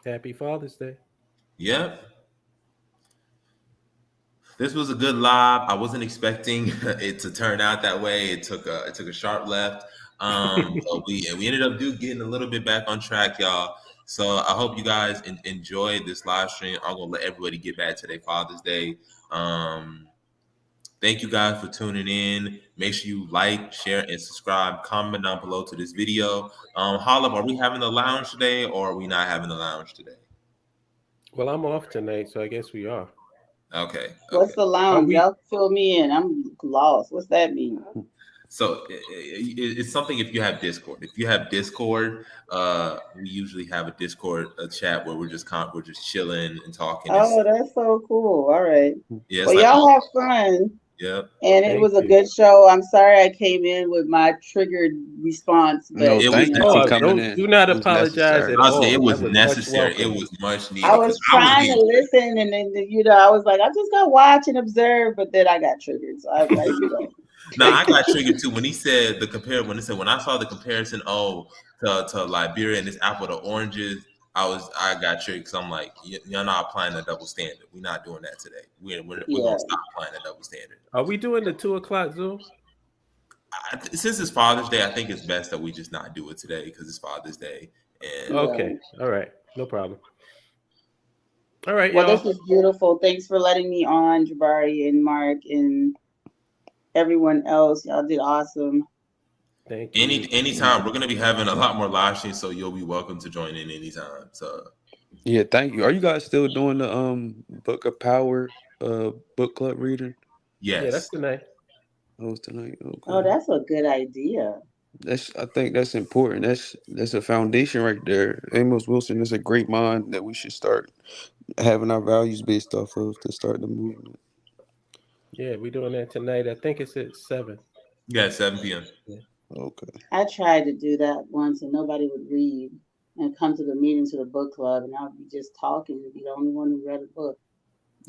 Happy Father's Day. Yep. This was a good live. I wasn't expecting it to turn out that way. It took a sharp left. But we ended up getting a little bit back on track, y'all. So I hope you guys enjoyed this live stream. I'm gonna let everybody get back to their Father's Day. Thank you guys for tuning in. Make sure you like, share, and subscribe. Comment down below to this video. Holland, are we having the lounge today, or are we not having the lounge today? Well, I'm off tonight, so I guess we are. Okay. What's the lounge? Y'all fill me in. I'm lost. What's that mean? So it's something if you have Discord. If you have Discord, we usually have a Discord chat where we're just chilling and talking. Oh, that's so cool. All right. Yeah, well, y'all have fun. Yeah. And it was a good show. I'm sorry I came in with my triggered response, but no, thank you for coming in. Do not apologize at all. It was necessary. It was much needed. I was trying to listen, and then I was like, I'm just gonna watch and observe, but then I got triggered. So I No, I got triggered too when he said when I saw the comparison to Liberia and this apple to oranges. I got triggered because I'm like, you're not applying the double standard. We're not doing that today. We're gonna stop applying the double standard. Are we doing the 2:00 Zoom? Since it's Father's Day, I think it's best that we just not do it today because it's Father's Day. And okay, all right, no problem. All right, well, y'all. This is beautiful. Thanks for letting me on, Jabari and Mark and everyone else. Y'all did awesome. Thank you. Anytime we're gonna be having a lot more live streams, so you'll be welcome to join in anytime. So yeah, thank you. Are you guys still doing the Book of Power book club reading? Yes. Yeah, that's tonight. Oh, it's tonight. Okay. Oh, that's a good idea. I think that's important. That's a foundation right there. Amos Wilson is a great mind that we should start having our values based off of to start the movement. Yeah, we're doing that tonight. I think it's at 7. Yeah, 7 p.m. Yeah. Okay. I tried to do that once, and nobody would read and come to the meeting to the book club, and I'd be just talking and be the only one who read a book.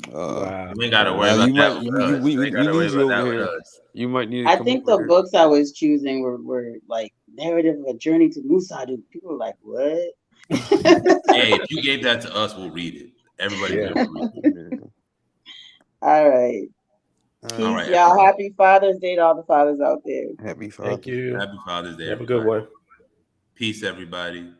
Wow. We ain't gotta worry about that. We need you over here. You might need to I think the books I was choosing were like Narrative of a Journey to Musadu. People were like, what? Hey, if you gave that to us, we'll read it. Everybody will read it. All right. Peace, all right, y'all. Happy Father's Day to all the fathers out there. Happy Father's Thank you. Happy Father's Day. Have a good one. Peace, everybody.